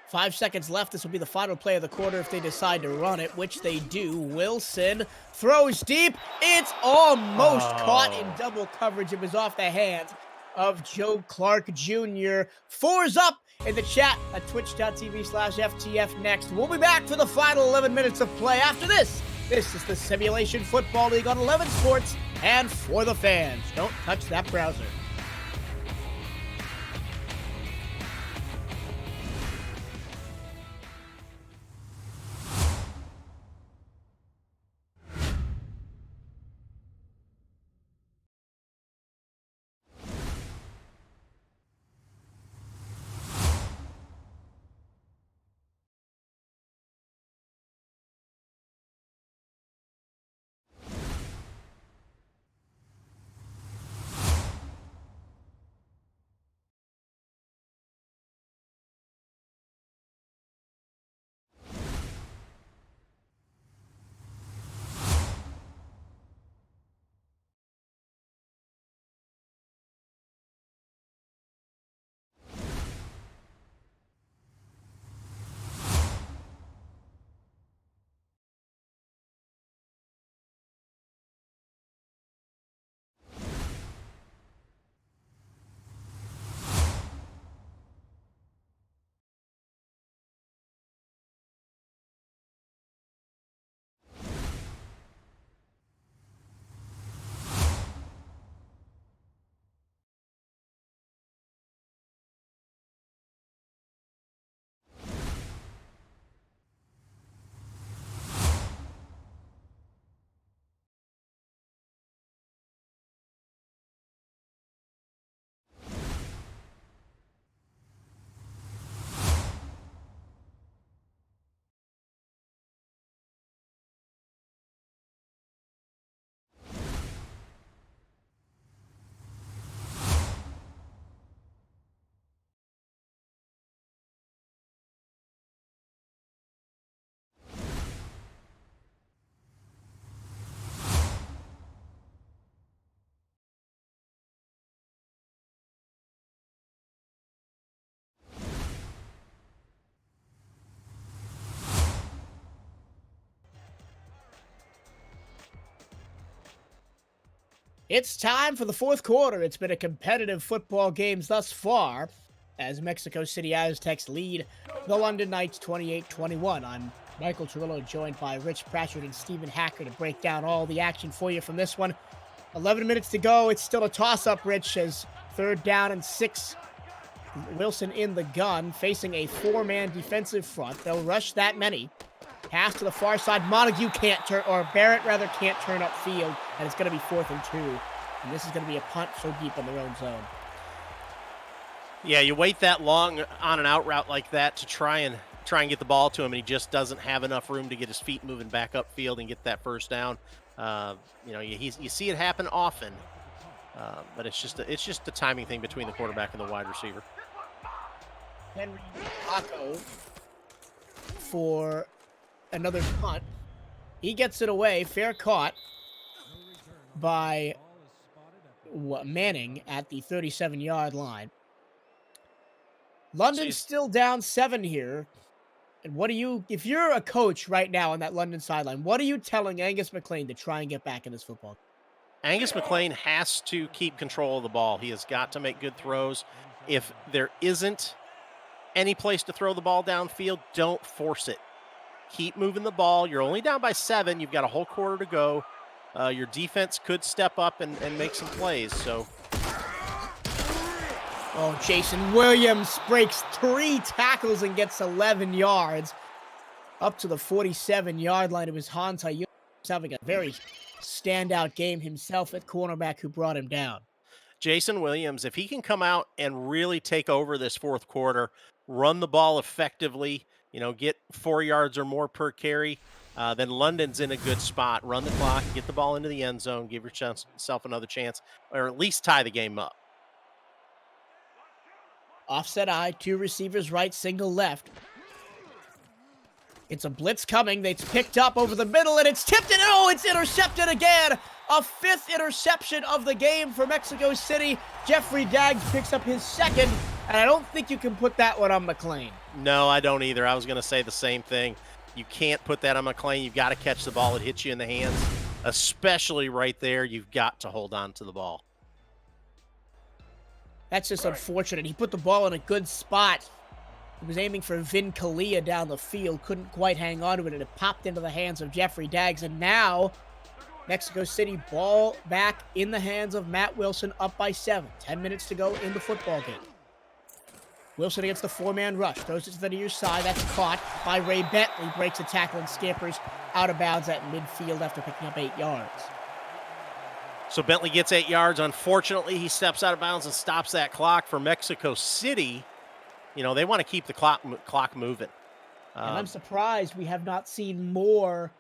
A: 5 seconds left. This will be the final play of the quarter if they decide to run it, which they do. Wilson throws deep. It's almost caught in double coverage. It was off the hands. of Joe Clark Jr. Fours up in the chat at twitch.tv/FTF next. We'll be back for the final 11 minutes of play after this. This is the Simulation Football League on 11 Sports and for the fans. Don't touch that browser. It's time for the fourth quarter. It's been a competitive football games thus far as Mexico City Aztecs lead the London Knights 28-21. I'm Michael Turillo, joined by Rich Pratchett and Stephen Hacker to break down all the action for you from this one. 11 minutes to go. It's still a toss-up, Rich, as 3rd down and 6. Wilson in the gun, facing a 4-man defensive front. They'll rush that many. Pass to the far side. Montague can't turn, or Barrett rather can't turn upfield, and it's going to be 4th and 2. And this is going to be a punt so deep in their own zone.
B: Yeah, you wait that long on an out route like that to try and get the ball to him, and he just doesn't have enough room to get his feet moving back upfield and get that first down. You see it happen often, but it's just the timing thing between the quarterback and the wide receiver.
A: Henry Paco for another punt. He gets it away. Fair caught by Manning at the 37-yard line. London's still down 7 here. And if you're a coach right now on that London sideline, what are you telling Angus McLean to try and get back in this football?
B: Angus McLean has to keep control of the ball. He has got to make good throws. If there isn't any place to throw the ball downfield, don't force it. Keep moving the ball. You're only down by 7. You've got a whole quarter to go. Your defense could step up and make some plays. So,
A: Jason Williams breaks 3 tackles and gets 11 yards up to the 47-yard line. It was Hans Hayun having a very standout game himself at cornerback who brought him down.
B: Jason Williams, if he can come out and really take over this fourth quarter, run the ball effectively, get 4 yards or more per carry, then London's in a good spot. Run the clock, get the ball into the end zone, give yourself another chance, or at least tie the game up.
A: Offset I, 2 receivers right, single left. It's a blitz coming. It's picked up over the middle, and it's tipped, and it's intercepted again. A 5th interception of the game for Mexico City. Jeffrey Daggs picks up his 2nd, and I don't think you can put that one on McLean.
B: No, I don't either. I was going to say the same thing. You can't put that on McLean. You've got to catch the ball. It hits you in the hands, especially right there. You've got to hold on to the ball.
A: That's just unfortunate. He put the ball in a good spot. He was aiming for Vin Kalia down the field, couldn't quite hang on to it, and it popped into the hands of Jeffrey Daggs. And now, Mexico City ball back in the hands of Matt Wilson, up by 7. 10 minutes to go in the football game. Wilson against the 4-man rush, throws it to the near side. That's caught by Ray Bentley, breaks a tackle and scampers out of bounds at midfield after picking up 8 yards.
B: So Bentley gets 8 yards. Unfortunately, he steps out of bounds and stops that clock for Mexico City. You know, they want to keep the clock moving.
A: And I'm surprised we have not seen more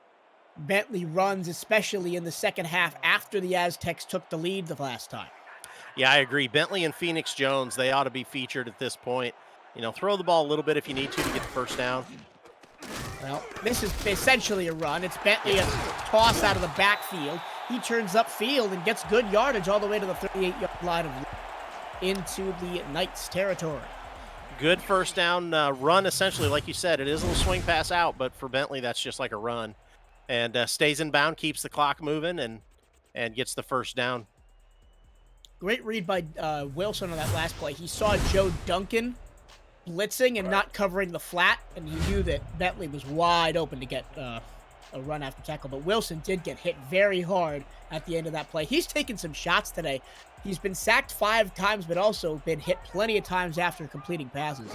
A: Bentley runs, especially in the second half after the Aztecs took the lead the last time.
B: Yeah, I agree. Bentley and Phoenix Jones, they ought to be featured at this point. You know, throw the ball a little bit if you need to get the first down.
A: Well, this is essentially a run. It's Bentley, a toss out of the backfield. He turns upfield and gets good yardage all the way to the 38-yard line into the Knights' territory.
B: Good first down run, essentially, like you said. It is a little swing pass out, but for Bentley, that's just like a run. And stays in bound, keeps the clock moving, and gets the first down.
A: Great read by Wilson on that last play. He saw Joe Duncan blitzing and not covering the flat, and he knew that Bentley was wide open to get a run after tackle. But Wilson did get hit very hard at the end of that play. He's taken some shots today. He's been sacked 5 times, but also been hit plenty of times after completing passes.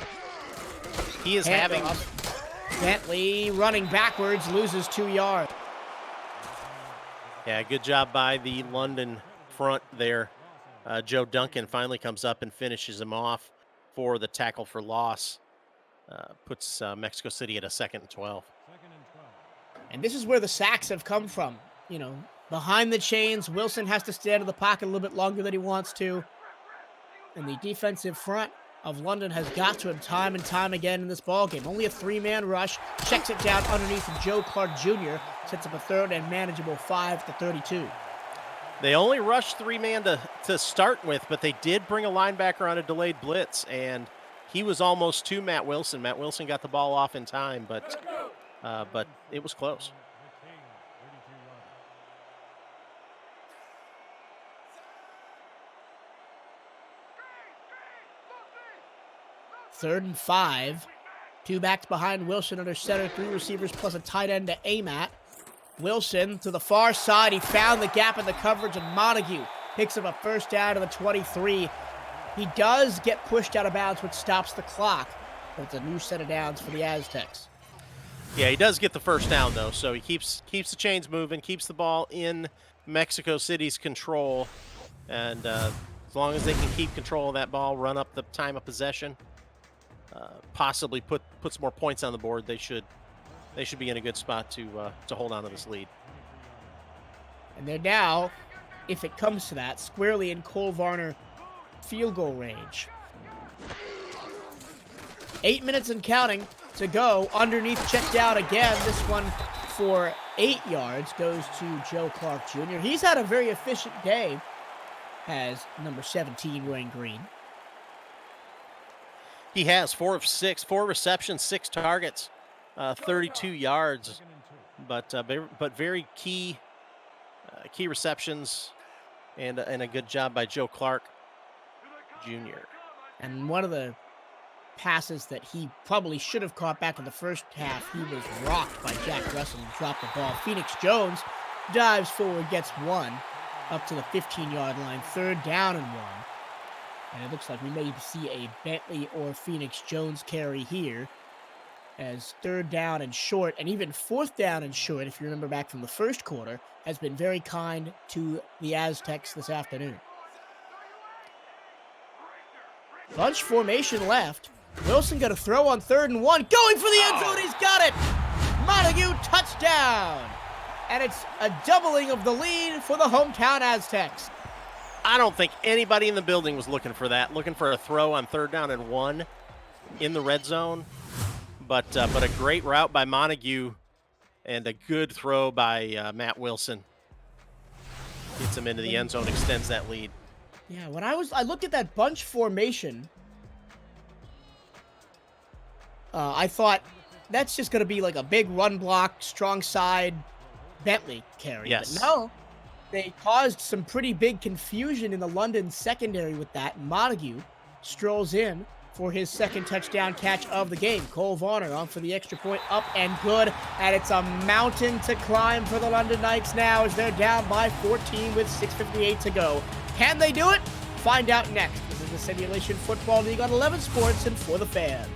B: He is having...
A: Bentley running backwards, loses 2 yards.
B: Yeah, good job by the London front there. Joe Duncan finally comes up and finishes him off for the tackle for loss. Puts Mexico City at a 2nd and 12.
A: And this is where the sacks have come from. You know, behind the chains, Wilson has to stand in the pocket a little bit longer than he wants to. And the defensive front of London has got to him time and time again in this ballgame. Only a 3-man rush, checks it down underneath Joe Clark Jr., sets up a 3rd and manageable 5-32.
B: They only rushed 3-man to start with, but they did bring a linebacker on a delayed blitz, and he was almost to Matt Wilson. Matt Wilson got the ball off in time, but it was close.
A: Third and 5. 2 backs behind Wilson under center, 3 receivers plus a tight end to aim at. Wilson to the far side. He found the gap in the coverage, and Montague picks up a first down to the 23. He does get pushed out of bounds, which stops the clock, but it's a new set of downs for the Aztecs.
B: Yeah, he does get the first down, though, so he keeps the chains moving, keeps the ball in Mexico City's control, and as long as they can keep control of that ball, run up the time of possession, possibly put some more points on the board, they should be in a good spot to hold on to this lead.
A: And they're now, if it comes to that, squarely in Cole Varner field goal range. 8 minutes and counting to go. Underneath, checked out again. This one for 8 yards goes to Joe Clark Jr. He's had a very efficient day as number 17 wearing green.
B: He has 4 of 6, 4 receptions, 6 targets, 32 yards, but very key receptions, and a good job by Joe Clark Jr.
A: And one of the passes that he probably should have caught back in the first half, he was rocked by Jack Russell and dropped the ball. Phoenix Jones dives forward, gets 1 up to the 15-yard line, 3rd down and 1. And it looks like we may see a Bentley or Phoenix Jones carry here, as 3rd down and short, and even 4th down and short, if you remember back from the first quarter, has been very kind to the Aztecs this afternoon. Bunch formation left. Wilson got a throw on 3rd and 1. Going for the end zone. He's got it. Montague, touchdown. And it's a doubling of the lead for the hometown Aztecs.
B: I don't think anybody in the building was looking for that, looking for a throw on 3rd down and 1 in the red zone. But a great route by Montague and a good throw by Matt Wilson. Gets him into the end zone, extends that lead.
A: Yeah, when I looked at that bunch formation, I thought that's just going to be like a big run block, strong side Bentley carry.
B: Yes.
A: But no, They caused some pretty big confusion in the London secondary with that. Montague strolls in for his second touchdown catch of the game. Cole Varner on for the extra point, up and good. And it's a mountain to climb for the London Knights now as they're down by 14 with 6:58 to go. Can they do it? Find out next. This is the Simulation Football League on 11 Sports and For the Fans.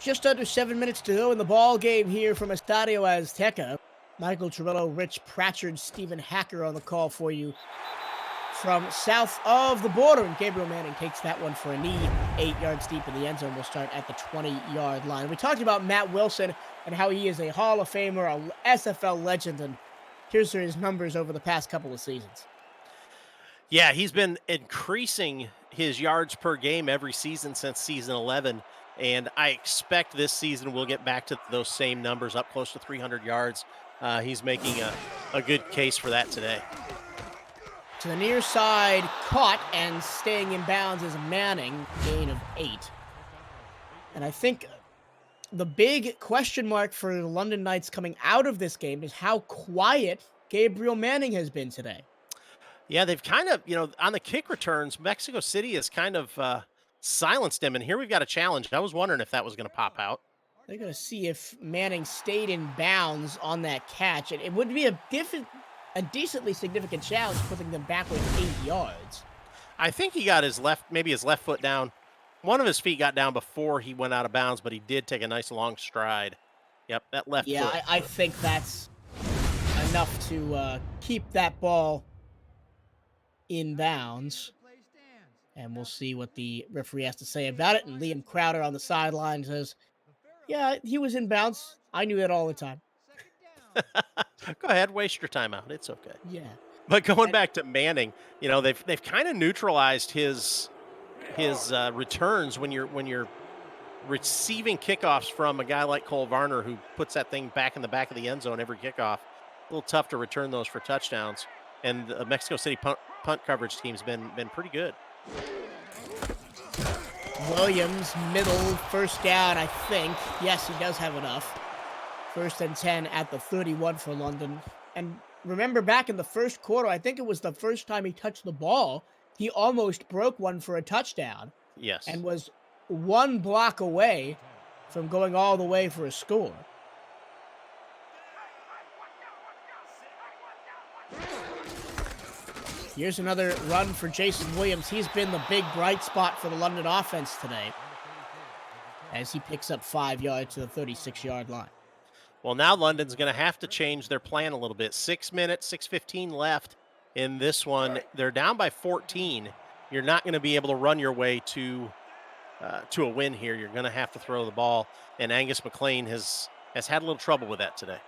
A: Just under 7 minutes to go in the ball game here from Estadio Azteca. Michael Trillo, Rich Pratchard, Stephen Hacker on the call for you from south of the border. And Gabriel Manning takes that one for a knee, 8 yards deep in the end zone. We'll start at the 20-yard line. We talked about Matt Wilson and how he is a Hall of Famer, a SFL legend, and here's his numbers over the past couple of seasons.
B: Yeah, he's been increasing his yards per game every season since season 11. And I expect this season we'll get back to those same numbers, up close to 300 yards. He's making a good case for that today.
A: To the near side, caught and staying in bounds is Manning, gain of 8. And I think the big question mark for the London Knights coming out of this game is how quiet Gabriel Manning has been today.
B: Yeah, they've kind of, on the kick returns, Mexico City has kind of silenced him. And here we've got a challenge. I was wondering if that was going to pop out.
A: They're going to see if Manning stayed in bounds on that catch. And it would be a decently significant challenge, putting them backwards 8 yards.
B: I think he got his left foot down. One of his feet got down before he went out of bounds, but he did take a nice long stride. Yep, that left foot.
A: Yeah, I think that's enough to keep that ball in bounds. And we'll see what the referee has to say about it. And Liam Crowder on the sideline says, yeah, he was in bounds. I knew that all the time.
B: Go ahead, waste your time out. It's okay.
A: Yeah.
B: But going back to Manning, they've kind of neutralized his returns when you're receiving kickoffs from a guy like Cole Varner, who puts that thing back in the back of the end zone every kickoff. A little tough to return those for touchdowns. And the Mexico City punt coverage team's been pretty good.
A: Williams, middle, first down, I think. Yes, he does have enough. 1st and 10 at the 31 for London. And remember, back in the first quarter, I think it was the first time he touched the ball, he almost broke one for a touchdown.
B: Yes.
A: And was 1 block away from going all the way for a score. Here's another run for Jason Williams. He's been the big bright spot for the London offense today, as he picks up 5 yards to the 36-yard line.
B: Well, now London's going to have to change their plan a little bit. 6 minutes, 6:15 left in this one. They're down by 14. You're not going to be able to run your way to a win here. You're going to have to throw the ball, and Angus McLean has had a little trouble with that today.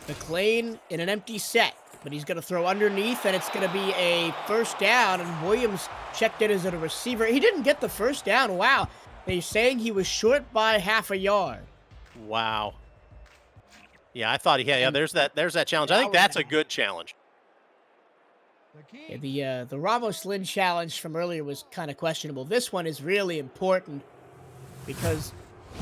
A: McLean in an empty set, but he's going to throw underneath, and it's going to be a first down, and Williams checked in as a receiver. He didn't get the first down. Wow. They're saying he was short by half a yard.
B: Wow. Yeah, I thought he had. Yeah, there's that challenge. I think that's a good challenge.
A: Yeah, the Ramos Lynn challenge from earlier was kind of questionable. This one is really important because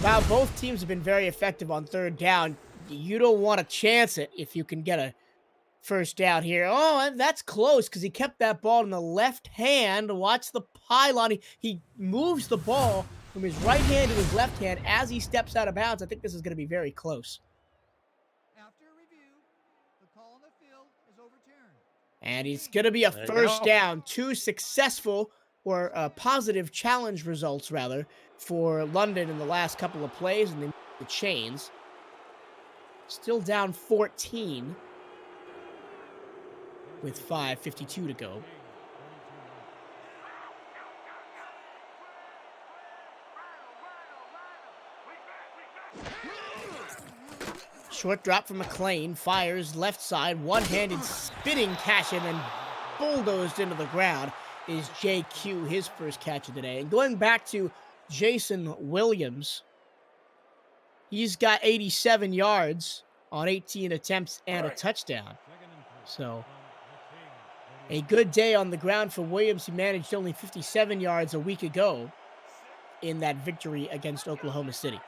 A: while both teams have been very effective on 3rd down, you don't want to chance it if you can get a first down here. Oh, that's close because he kept that ball in the left hand. Watch the pylon. He moves the ball from his right hand to his left hand as he steps out of bounds. I think this is going to be very close.
C: After review, the call on the field is overturned.
A: And it's going to be a first down. 2 successful or positive challenge results, rather, for London in the last couple of plays, and then the chains. Still down 14 with 5:52 to go. Short drop from McLean, fires left side, one-handed spinning catch and then bulldozed into the ground is JQ, his first catch of the day. And going back to Jason Williams, he's got 87 yards on 18 attempts and a touchdown. So a good day on the ground for Williams. He managed only 57 yards a week ago in that victory against Oklahoma City.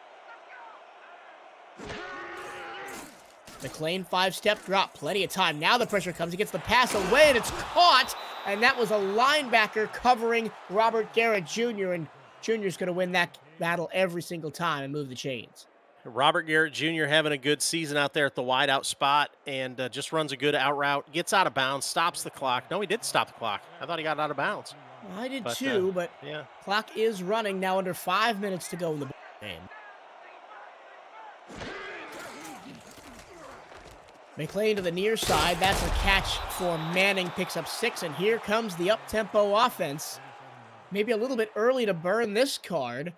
A: McLean, 5-step drop, plenty of time. Now the pressure comes. He gets the pass away, and it's caught. And that was a linebacker covering Robert Garrett Jr., and Jr.'s going to win that battle every single time and move the chains.
B: Robert Garrett Jr. having a good season out there at the wideout spot and just runs a good out route, gets out of bounds, stops the clock. No, he did stop the clock. I thought he got out of bounds.
A: Well, I did too, but
B: yeah.
A: Clock is running now, under 5 minutes to go in the game. McLean to the near side. That's a catch for Manning. Picks up 6, and here comes the up-tempo offense. Maybe a little bit early to burn this card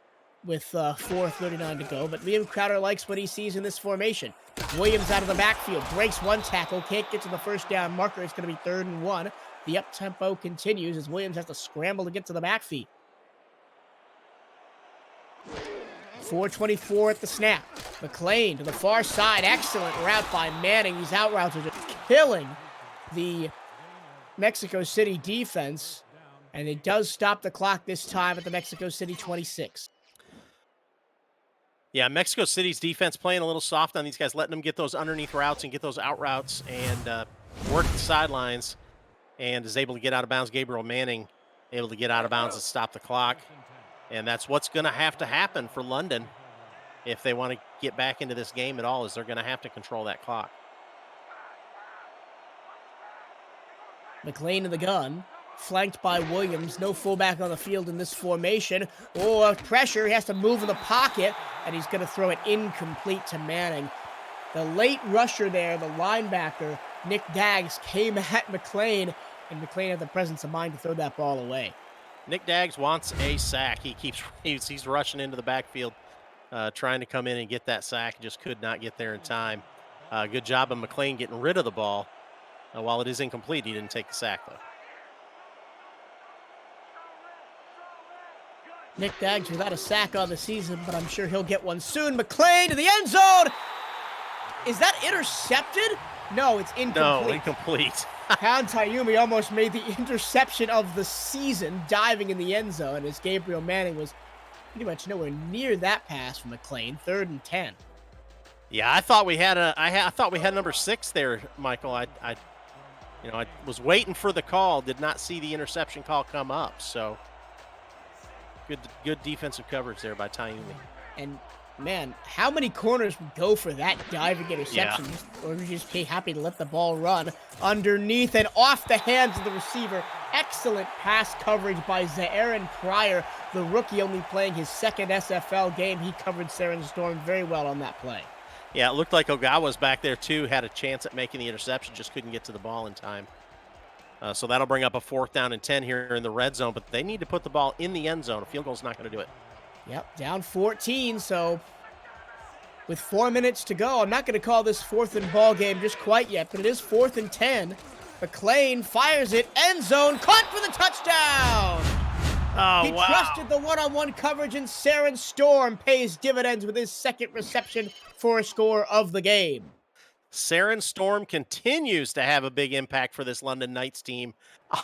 A: with 4:39 to go, but Liam Crowder likes what he sees in this formation. Williams out of the backfield, breaks one tackle, can't get to the first down marker. It's going to be 3rd and 1. The up-tempo continues as Williams has to scramble to get to the backfield. 4:24 at the snap. McLean to the far side. Excellent route by Manning. These out routes are just killing the Mexico City defense. And it does stop the clock this time at the Mexico City 26.
B: Yeah, Mexico City's defense playing a little soft on these guys, letting them get those underneath routes and get those out routes and work the sidelines, and is able to get out of bounds. Gabriel Manning able to get out of bounds and stop the clock. And that's what's going to happen for London if they want to get back into this game at all, is they're going to have to control that clock.
A: McLean in the gun, flanked by Williams. No fullback on the field in this formation. Oh, pressure. He has to move in the pocket, and he's going to throw it incomplete to Manning. The late rusher there, the linebacker, Nick Daggs, came at McLean, and McLean had the presence of mind to throw that ball away.
B: Nick Daggs wants a sack. He's rushing into the backfield, trying to come in and get that sack. Just could not get there in time. Good job of McLean getting rid of the ball. While it is incomplete, he didn't take the sack, though.
A: Nick Daggs without a sack on the season, but I'm sure he'll get one soon. McLean to the end zone. Is that intercepted? No, it's incomplete.
B: No, incomplete.
A: Pound Tayumi almost made the interception of the season, diving in the end zone, as Gabriel Manning was pretty much nowhere near that pass from McLean. 3rd and 10.
B: Yeah, I thought we had I thought we had number 6 there, Michael. I was waiting for the call. Did not see the interception call come up. So good defensive coverage there by Tayumi.
A: And man, how many corners would go for that diving interception?
B: Yeah.
A: Or would you just be happy to let the ball run underneath and off the hands of the receiver? Excellent pass coverage by Zaaren Pryor, the rookie only playing his 2nd SFL game. He covered Saren Storm very well on that play.
B: Yeah, it looked like Ogawa's back there too, had a chance at making the interception, just couldn't get to the ball in time. So that'll bring up a 4th down and 10 here in the red zone, but they need to put the ball in the end zone. A field goal's not going to do it.
A: Yep, down 14, so with 4 minutes to go, I'm not going to call this 4th and ball game just quite yet, but it is 4th and 10. McLean fires it, end zone, caught for the touchdown!
B: Oh,
A: He
B: wow.
A: trusted the one-on-one coverage, and Saren Storm pays dividends with his 2nd reception for a score of the game.
B: Saren Storm continues to have a big impact for this London Knights team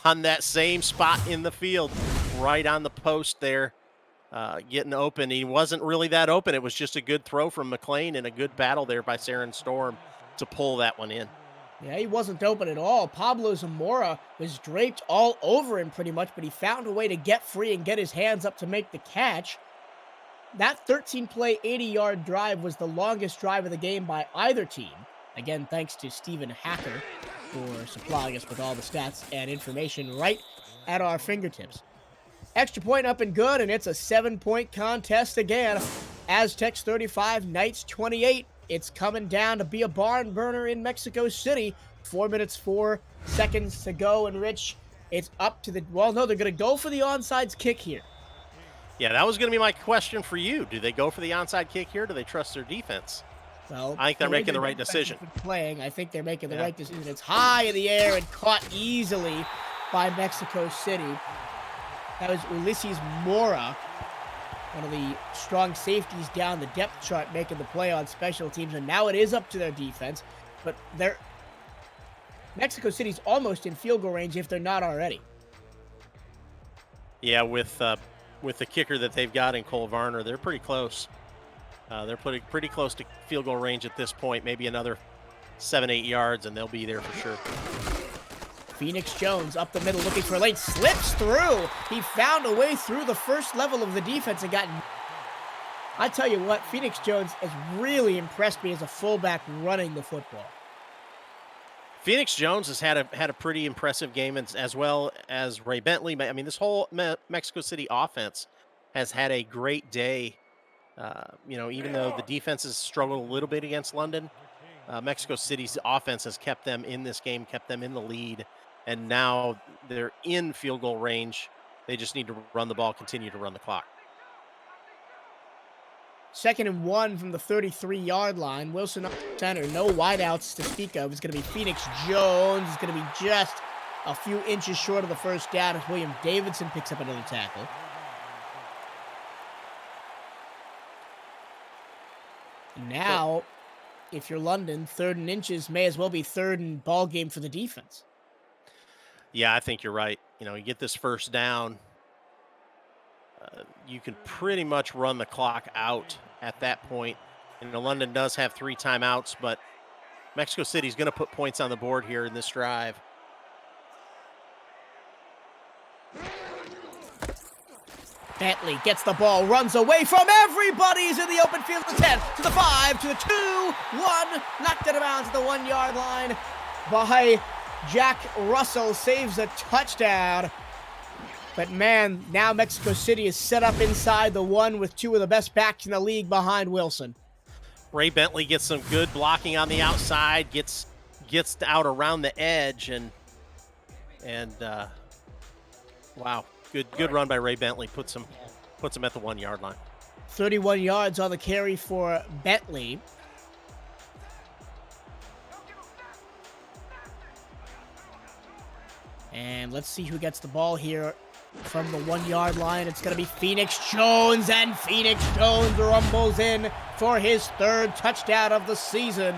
B: on that same spot in the field, right on the post there, getting open. He wasn't really that open. It was just a good throw from McLean and a good battle there by Saren Storm to pull that one in.
A: Yeah, he wasn't open at all. Pablo Zamora was draped all over him pretty much, but he found a way to get free and get his hands up to make the catch. That 13-play, 80-yard drive was the longest drive of the game by either team. Again, thanks to Stephen Hacker for supplying us with all the stats and information right at our fingertips. Extra point up and good, and it's a 7-point contest again. Aztecs 35, Knights 28. it's coming down to be a barn burner in Mexico City. 4 minutes, 4 seconds to go. And Rich, it's up to the, well, no, they're going to go for the onside kick here.
B: Yeah, that was going to be my question for you. Do they go for the onside kick here? Or do they trust their defense?
A: Well,
B: I think they're
A: way
B: making the
A: their
B: right
A: defense
B: decision.
A: has been playing, I think they're making the
B: Yeah.
A: right decision. It's high in the air and caught easily by Mexico City. That was Ulises Mora, one of the strong safeties down the depth chart, making the play on special teams. And now it is up to their defense, but Mexico City's almost in field goal range if they're not already.
B: Yeah, with the kicker that they've got in Cole Varner, they're pretty close. They're pretty close to field goal range at this point. Maybe another 7-8 yards, and they'll be there for sure.
A: Phoenix Jones up the middle looking for a lane, slips through. He found a way through the first level of the defense and got... I tell you what, Phoenix Jones has really impressed me as a fullback running the football.
B: Phoenix Jones has had a pretty impressive game, as well as Ray Bentley. I mean, this whole Mexico City offense has had a great day. Even though the defense has struggled a little bit against London, Mexico City's offense has kept them in this game, kept them in the lead, and now they're in field goal range. They just need to run the ball, continue to run the clock.
A: 2nd and 1 from the 33-yard line. Wilson up center, no wideouts to speak of. It's going to be Phoenix Jones. It's going to be just a few inches short of the first down as William Davidson picks up another tackle. Now, if you're London, 3rd and inches may as well be 3rd and ball game for the defense.
B: Yeah, I think you're right. You get this first down, you can pretty much run the clock out at that point. London does have 3 timeouts, but Mexico City's going to put points on the board here in this drive.
A: Bentley gets the ball, runs away from everybody. He's in the open field to the 10, to the 5, to the 2, 1. Knocked out of bounds at the 1-yard line by Jack Russell. Saves a touchdown. But man, now Mexico City is set up inside the 1 with 2 of the best backs in the league behind Wilson.
B: Ray Bentley gets some good blocking on the outside, gets out around the edge, and wow, good run by Ray Bentley. Puts him at the 1-yard line.
A: 31 yards on the carry for Bentley. And let's see who gets the ball here from the 1-yard line. It's going to be Phoenix Jones, and Phoenix Jones rumbles in for his 3rd touchdown of the season.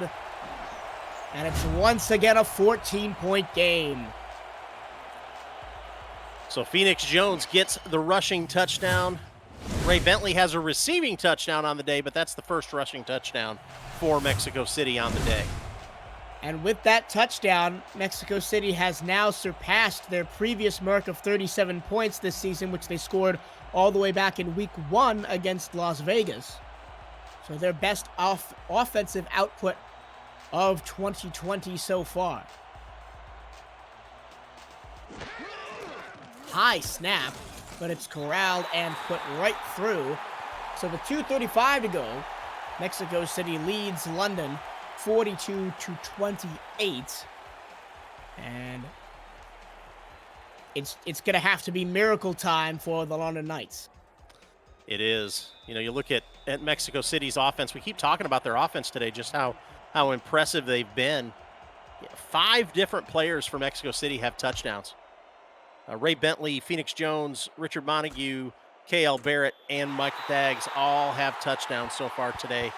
A: And it's once again a 14-point game.
B: So Phoenix Jones gets the rushing touchdown. Ray Bentley has a receiving touchdown on the day, but that's the first rushing touchdown for Mexico City on the day.
A: And with that touchdown, Mexico City has now surpassed their previous mark of 37 points this season, which they scored all the way back in week 1 against Las Vegas. So their best offensive output of 2020 so far. High snap, but it's corralled and put right through. So with 2:35 to go, Mexico City leads London 42-28, and it's going to have to be miracle time for the London Knights.
B: It is. You look at Mexico City's offense. We keep talking about their offense today, just how impressive they've been. 5 different players for Mexico City have touchdowns. Ray Bentley, Phoenix Jones, Richard Montague, K.L. Barrett, and Michael Daggs all have touchdowns so far today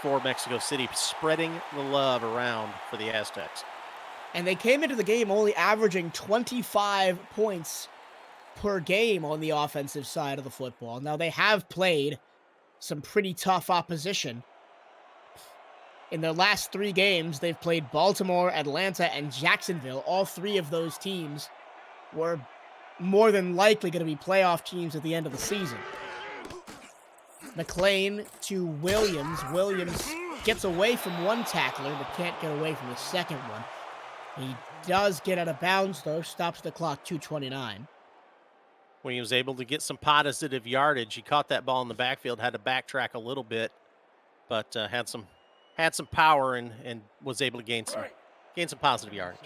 B: for Mexico City, spreading the love around for the Aztecs.
A: And they came into the game only averaging 25 points per game on the offensive side of the football. Now, they have played some pretty tough opposition. In their last 3 games, they've played Baltimore, Atlanta, and Jacksonville. All 3 of those teams were more than likely going to be playoff teams at the end of the season. McLean to Williams. Williams gets away from one tackler, but can't get away from the second one. He does get out of bounds, though. Stops the clock, 2:29.
B: When he was able to get some positive yardage, he caught that ball in the backfield, had to backtrack a little bit, but had some had some power and was able to gain some positive yardage.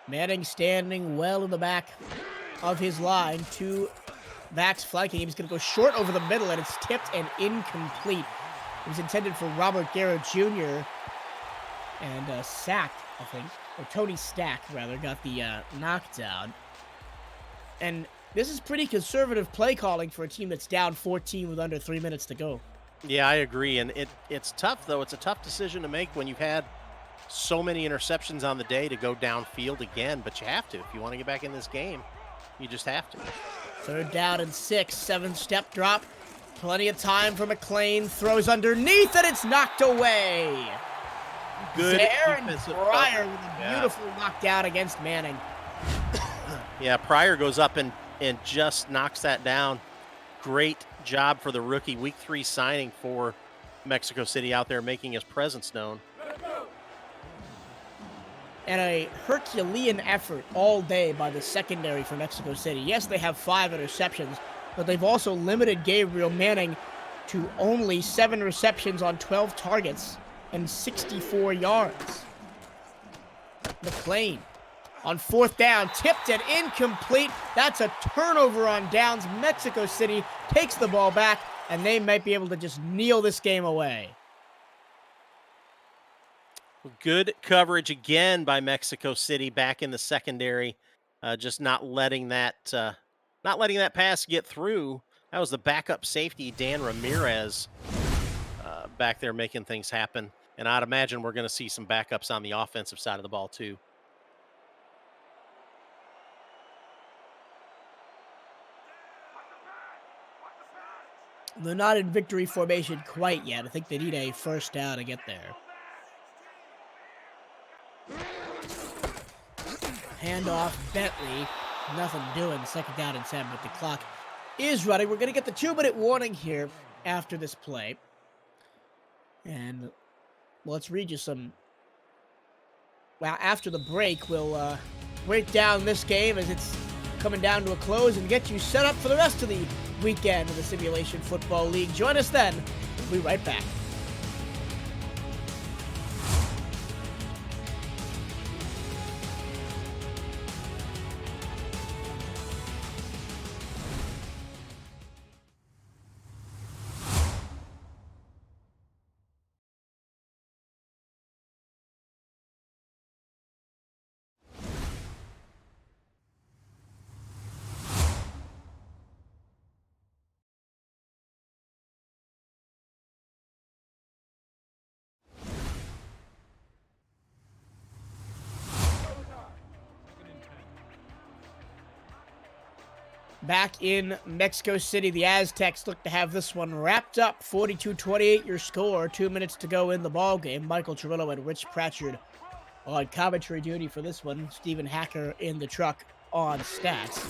A: Manning standing well in the back of his line. Two backs flanking him. He's going to go short over the middle, and it's tipped and incomplete. It was intended for Robert Garrett Jr. and sacked, I think. Or Tony Stack, rather, got the knockdown. And this is pretty conservative play calling for a team that's down 14 with under 3 minutes to go.
B: Yeah, I agree. And it's tough, though. It's a tough decision to make when you've had so many interceptions on the day to go downfield again. But you have to. If you want to get back in this game, you just have to.
A: 3rd down and 6. 7-step drop. Plenty of time for McLean. Throws underneath, and it's knocked away.
B: Good
A: Aaron
B: defensive
A: Pryor with a beautiful knockdown against Manning.
B: Yeah, Pryor goes up and just knocks that down. Great job for the rookie. Week 3 signing for Mexico City out there making his presence known.
A: And a Herculean effort all day by the secondary for Mexico City. Yes, they have 5 interceptions, but they've also limited Gabriel Manning to only 7 receptions on 12 targets and 64 yards. McLean on 4th down, tipped and incomplete. That's a turnover on downs. Mexico City takes the ball back, and they might be able to just kneel this game away.
B: Good coverage again by Mexico City back in the secondary, just not letting that pass get through. That was the backup safety, Dan Ramirez, back there making things happen. And I'd imagine we're going to see some backups on the offensive side of the ball too.
A: They're not in victory formation quite yet. I think they need a 1st down to get there. Handoff, Bentley. Nothing doing. 2nd down and 7, but the clock is running. We're going to get the 2-minute warning here after this play. And let's read you some. Well, after the break, we'll break down this game as it's coming down to a close and get you set up for the rest of the weekend of the Simulation Football League. Join us then. We'll be right back. Back in Mexico City, the Aztecs look to have this one wrapped up. 42-28 your score. 2 minutes to go in the ball game. Michael Cirillo and Rich Pratchard on commentary duty for this one. Stephen Hacker in the truck on stats.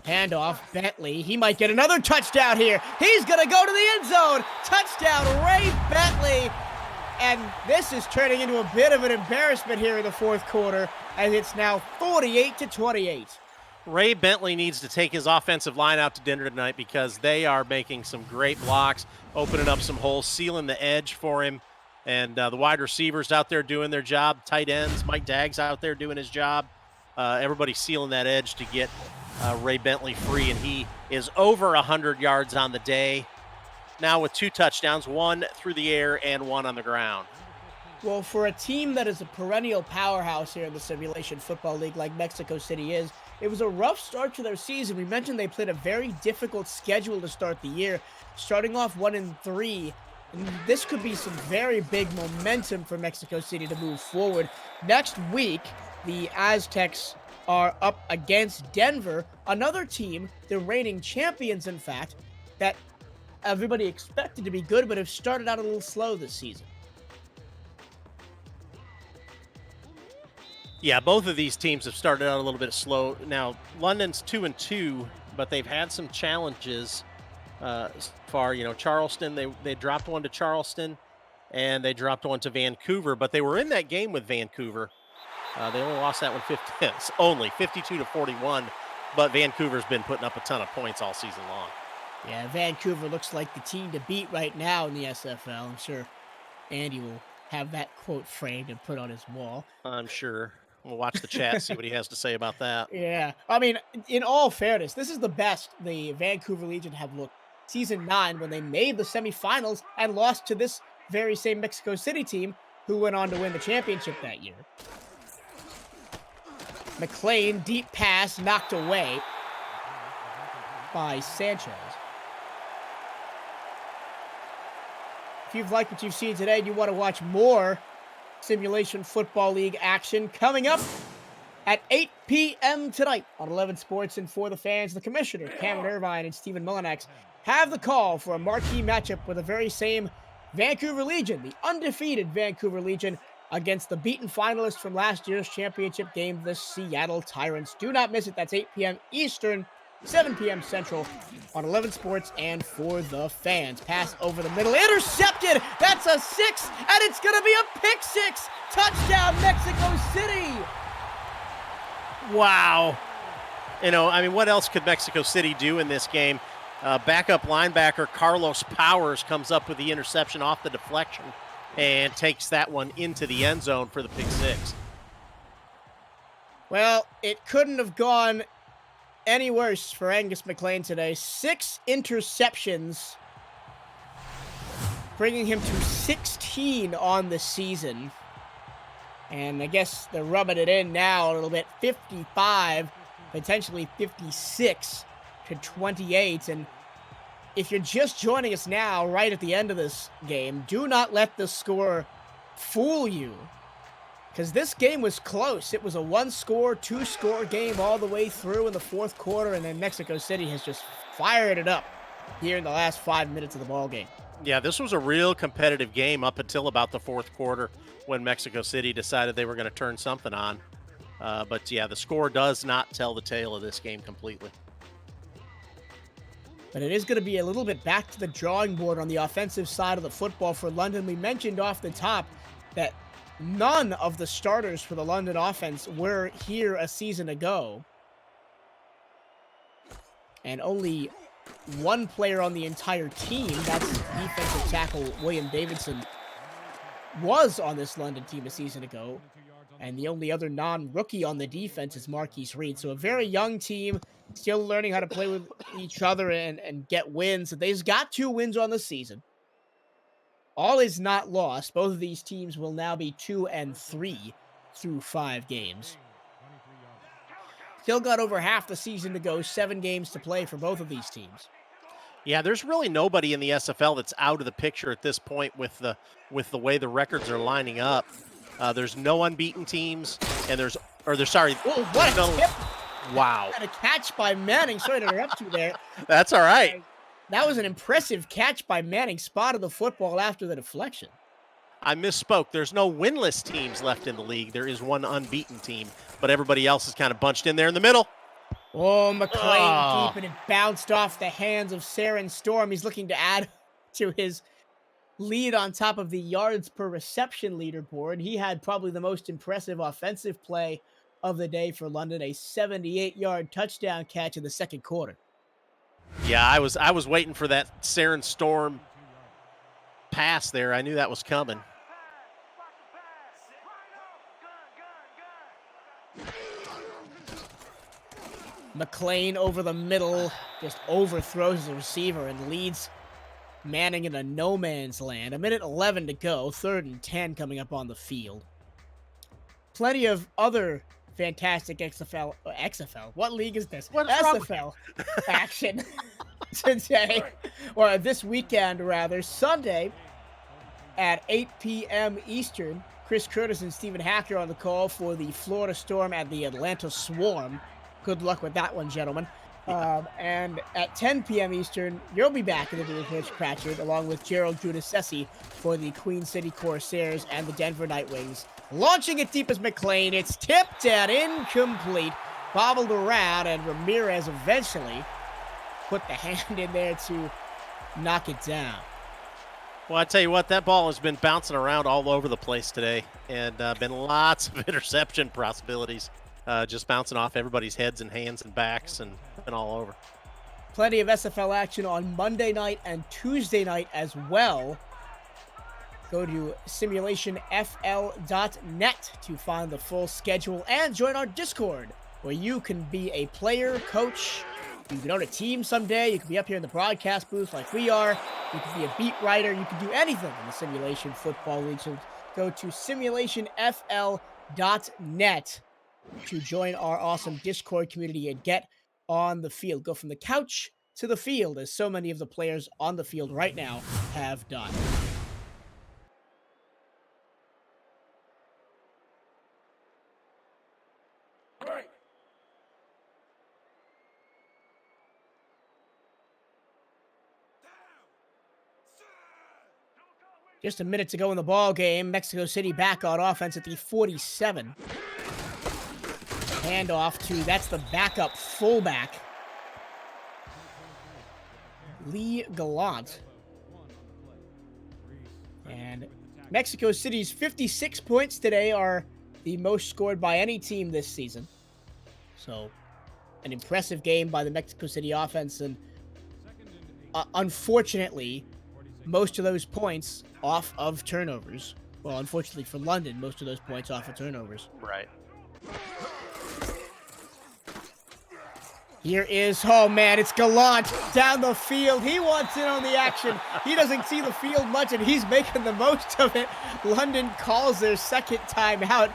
A: Handoff, Bentley. He might get another touchdown here. He's going to go to the end zone. Touchdown, Ray Bentley. And this is turning into a bit of an embarrassment here in the 4th quarter, as it's now 48-28.
B: Ray Bentley needs to take his offensive line out to dinner tonight because they are making some great blocks, opening up some holes, sealing the edge for him. And the wide receivers out there doing their job, tight ends, Mike Daggs out there doing his job. Everybody sealing that edge to get Ray Bentley free, and he is over 100 yards on the day. Now with 2 touchdowns, 1 through the air and 1 on the ground.
A: Well, for a team that is a perennial powerhouse here in the Simulation Football League like Mexico City is, it was a rough start to their season. We mentioned they played a very difficult schedule to start the year, starting off 1-3. And this could be some very big momentum for Mexico City to move forward. Next week, the Aztecs are up against Denver, another team, the reigning champions, in fact, that everybody expected to be good, but have started out a little slow this season.
B: Yeah, both of these teams have started out a little bit slow. Now, London's 2-2, but they've had some challenges so far. You know, Charleston, they dropped one to Charleston, and they dropped one to Vancouver, but they were in that game with Vancouver. They only lost that one only 52-41, but Vancouver's been putting up a ton of points all season long.
A: Yeah, Vancouver looks like the team to beat right now in the SFL. I'm sure Andy will have that quote framed and put on his wall.
B: I'm sure. We'll watch the chat, see what he has to say about that.
A: Yeah, I mean, in all fairness, this is the best the Vancouver Legion have looked. Season 9, when they made the semifinals and lost to this very same Mexico City team who went on to win the championship that year. McLean, deep pass, knocked away by Sanchez. If you've liked what you've seen today and you want to watch more Simulation Football League action coming up at 8 p.m. tonight on 11 Sports and for the fans, the commissioner, Cameron Irvine and Stephen Mullinax, have the call for a marquee matchup with the very same Vancouver Legion, the undefeated Vancouver Legion, against the beaten finalists from last year's championship game, the Seattle Tyrants. Do not miss it. That's 8 p.m. Eastern, 7 p.m. Central on 11 Sports and for the fans. Pass over the middle, intercepted. That's a 6, and it's going to be a pick 6. Touchdown, Mexico City.
B: Wow. What else could Mexico City do in this game? Backup linebacker Carlos Powers comes up with the interception off the deflection and takes that one into the end zone for the pick 6.
A: Well, it couldn't have gone any worse for Angus McLean today. 6 interceptions, bringing him to 16 on the season. And I guess they're rubbing it in now a little bit. 55, potentially 56 to 28. And if you're just joining us now, right at the end of this game, do not let the score fool you. Because this game was close. It was a 1-score, 2-score game all the way through in the fourth quarter. And then Mexico City has just fired it up here in the last 5 minutes of the ball game.
B: Yeah, this was a real competitive game up until about the fourth quarter when Mexico City decided they were going to turn something on. But yeah, the score does not tell the tale of this game completely.
A: But it is going to be a little bit back to the drawing board on the offensive side of the football for London. We mentioned off the top that none of the starters for the London offense were here a season ago. And only one player on the entire team, that's defensive tackle William Davidson, was on this London team a season ago. And the only other non-rookie on the defense is Marquise Reed. So a very young team, still learning how to play with each other and get wins. They've got 2 wins on the season. All is not lost. Both of these teams will now be 2-3 through 5 games. Still got over half the season to go, 7 games to play for both of these teams.
B: Yeah, there's really nobody in the SFL that's out of the picture at this point with the way the records are lining up. There's no unbeaten teams, and there's what a tip. Wow.
A: And a catch by Manning. Sorry to interrupt you there.
B: That's all right.
A: That was an impressive catch by Manning. Spotted the football after the deflection.
B: I misspoke. There's no winless teams left in the league. There is one unbeaten team, but everybody else is kind of bunched in there in the middle.
A: Oh, McLean deep, and it bounced off the hands of Saren Storm. He's looking to add to his lead on top of the yards per reception leaderboard. He had probably the most impressive offensive play of the day for London, a 78-yard touchdown catch in the second quarter.
B: Yeah, I was waiting for that Saren Storm pass there. I knew that was coming.
A: McLean over the middle, just overthrows the receiver and leads Manning into no man's land. 1:11 to go, 3rd and 10 coming up on the field. Plenty of other fantastic XFL. What league is this? SFL action today, or this weekend rather. Sunday at 8 p.m. Eastern. Chris Curtis and Stephen Hacker on the call for the Florida Storm and the Atlanta Swarm. Good luck with that one, gentlemen. And at 10 p.m. Eastern, you'll be back in the booth, Mitch Pratchett, along with Gerald Giudice for the Queen City Corsairs and the Denver Nightwings. Launching it deep as McLean. It's tipped and incomplete. Bobbled around, and Ramirez eventually put the hand in there to knock it down.
B: Well, I tell you what, that ball has been bouncing around all over the place today, and been lots of interception possibilities, just bouncing off everybody's heads and hands and backs and all over.
A: Plenty of SFL action on Monday night and Tuesday night as well. Go to simulationfl.net to find the full schedule and join our Discord, where you can be a player, coach. You can own a team someday. You can be up here in the broadcast booth like we are. You can be a beat writer. You can do anything in the Simulation Football League. So go to simulationfl.net to join our awesome Discord community and get on the field. Go from the couch to the field, as so many of the players on the field right now have done. Just a minute to go in the ball game. Mexico City back on offense at the 47. Handoff to, that's the backup fullback, Lee Gallant. And Mexico City's 56 points today are the most scored by any team this season. So, an impressive game by the Mexico City offense. And unfortunately, most of those points off of turnovers. Well, unfortunately for London, most of those points off of turnovers.
B: Right.
A: Here is, oh man, it's Gallant down the field. He wants in on the action. He doesn't see the field much, and he's making the most of it. London calls their second timeout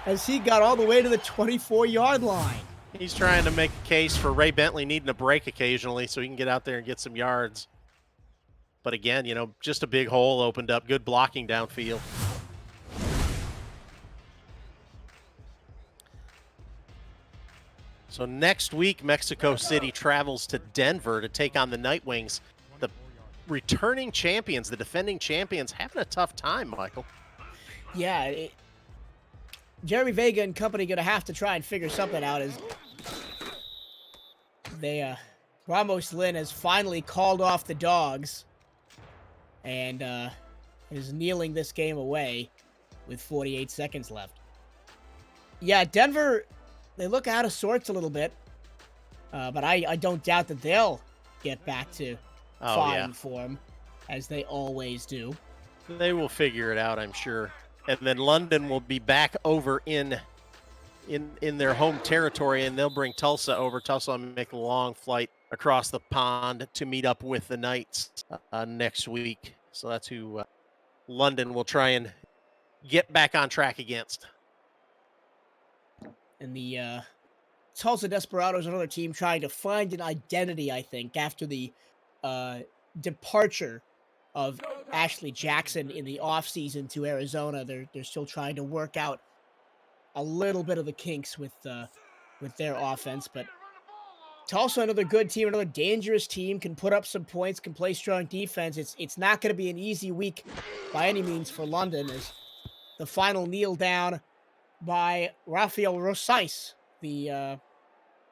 A: as he got all the way to the 24-yard line.
B: He's trying to make a case for Ray Bentley needing a break occasionally so he can get out there and get some yards. But again, you know, just a big hole opened up. Good blocking downfield. So next week, Mexico City travels to Denver to take on the Night Wings. The returning champions, the defending champions, having a tough time, Michael.
A: Yeah, Jeremy Vega and company going to have to try and figure something out as they, Ramos Lynn has finally called off the dogs and is kneeling this game away with 48 seconds left. Yeah, Denver, they look out of sorts a little bit, but I don't doubt that they'll get back to fine form, as they always do.
B: They will figure it out, I'm sure. And then London will be back over in their home territory, and they'll bring Tulsa over. Tulsa will make a long flight across the pond to meet up with the Knights next week. So that's who London will try and get back on track against.
A: And the Tulsa Desperados, another team trying to find an identity, I think, after the departure of Ashley Jackson in the offseason to Arizona. They're still trying to work out a little bit of the kinks with their offense, but Tulsa, another good team, another dangerous team, can put up some points, can play strong defense. It's not going to be an easy week by any means for London, as the final kneel down by Rafael Rosais, the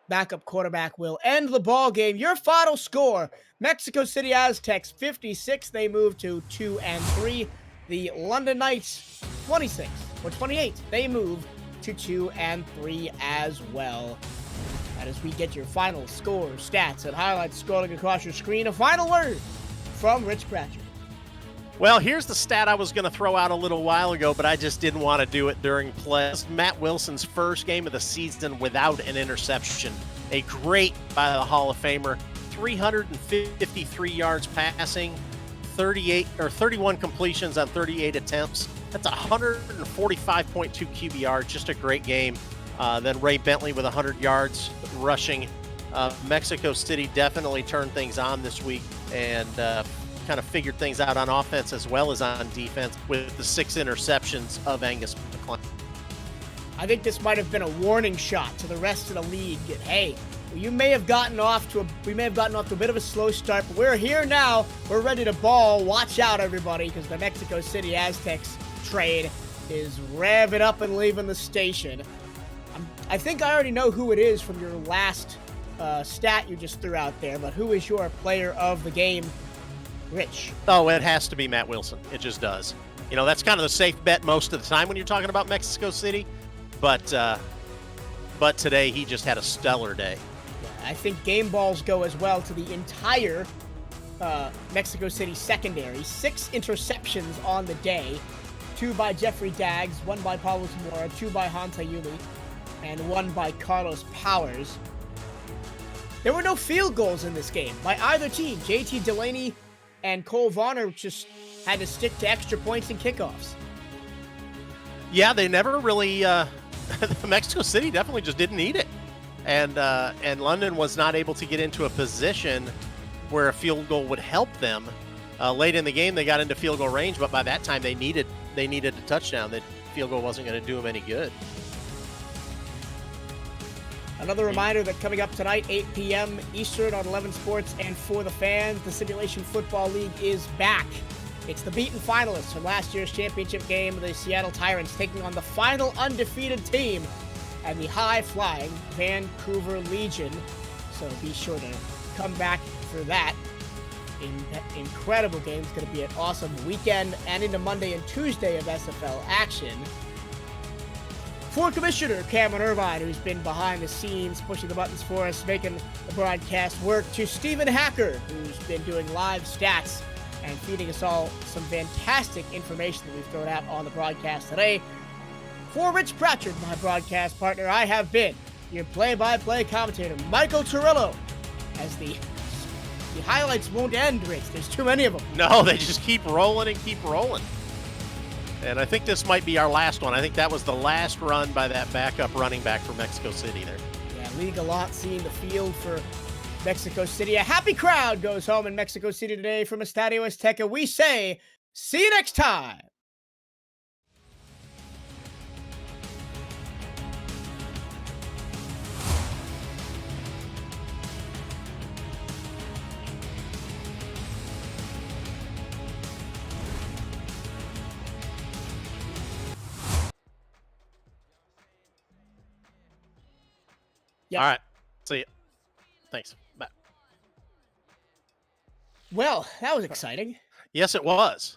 A: backup quarterback, will end the ball game. Your final score: Mexico City Aztecs 56. They move to 2-3. The London Knights 26 or 28. They move to 2-3 as well. And as we get your final score, stats, and highlights scrolling across your screen, a final word from Rich Pratchett.
B: Well, here's the stat I was going to throw out a little while ago, but I just didn't want to do it during play. Matt Wilson's first game of the season without an interception. A great by the Hall of Famer. 353 yards passing, 31 completions on 38 attempts. That's 145.2 QBR. Just a great game. Then Ray Bentley with 100 yards rushing. Mexico City definitely turned things on this week and kind of figured things out on offense as well as on defense with the 6 interceptions of Angus McLean.
A: I think this might have been a warning shot to the rest of the league. Hey, we may have gotten off to a bit of a slow start, but we're here now. We're ready to ball. Watch out, everybody, because the Mexico City Aztecs trade is revving up and leaving the station. I think I already know who it is from your last stat you just threw out there, but who is your player of the game Rich.
B: Oh, it has to be Matt Wilson. It just does. That's kind of the safe bet most of the time when you're talking about Mexico City. But today he just had a stellar day.
A: I think game balls go as well to the entire Mexico City secondary. 6 interceptions on the day. 2 by Jeffrey Daggs, 1 by Pablo Zamora, 2 by Hanta Yuli, and 1 by Carlos Powers. There were no field goals in this game by either team. JT Delaney and Cole Varner just had to stick to extra points and kickoffs.
B: Yeah, they never really. Mexico City definitely just didn't need it, and London was not able to get into a position where a field goal would help them. Late in the game, they got into field goal range, but by that time they needed a touchdown. That field goal wasn't going to do them any good.
A: Another reminder that coming up tonight, 8 p.m. Eastern on 11 Sports and For the Fans, the Simulation Football League is back. It's the beaten finalists from last year's championship game, the Seattle Tyrants, taking on the final undefeated team and the high-flying Vancouver Legion. So be sure to come back for that. Incredible game. It's going to be an awesome weekend and into Monday and Tuesday of SFL action. For Commissioner Cameron Irvine, who's been behind the scenes, pushing the buttons for us, making the broadcast work, to Stephen Hacker, who's been doing live stats and feeding us all some fantastic information that we've thrown out on the broadcast today. For Rich Pratchard, my broadcast partner, I have been your play-by-play commentator, Michael Turillo, as the highlights won't end, Rich. There's too many of them.
B: No, they just keep rolling and keep rolling. And I think this might be our last one. I think that was the last run by that backup running back for Mexico City there.
A: Yeah, League a lot seeing the field for Mexico City. A happy crowd goes home in Mexico City today from Estadio Azteca. We say, see you next time. Yep.
B: All right. See you. Thanks. Bye.
A: Well, that was exciting.
B: Yes, it was.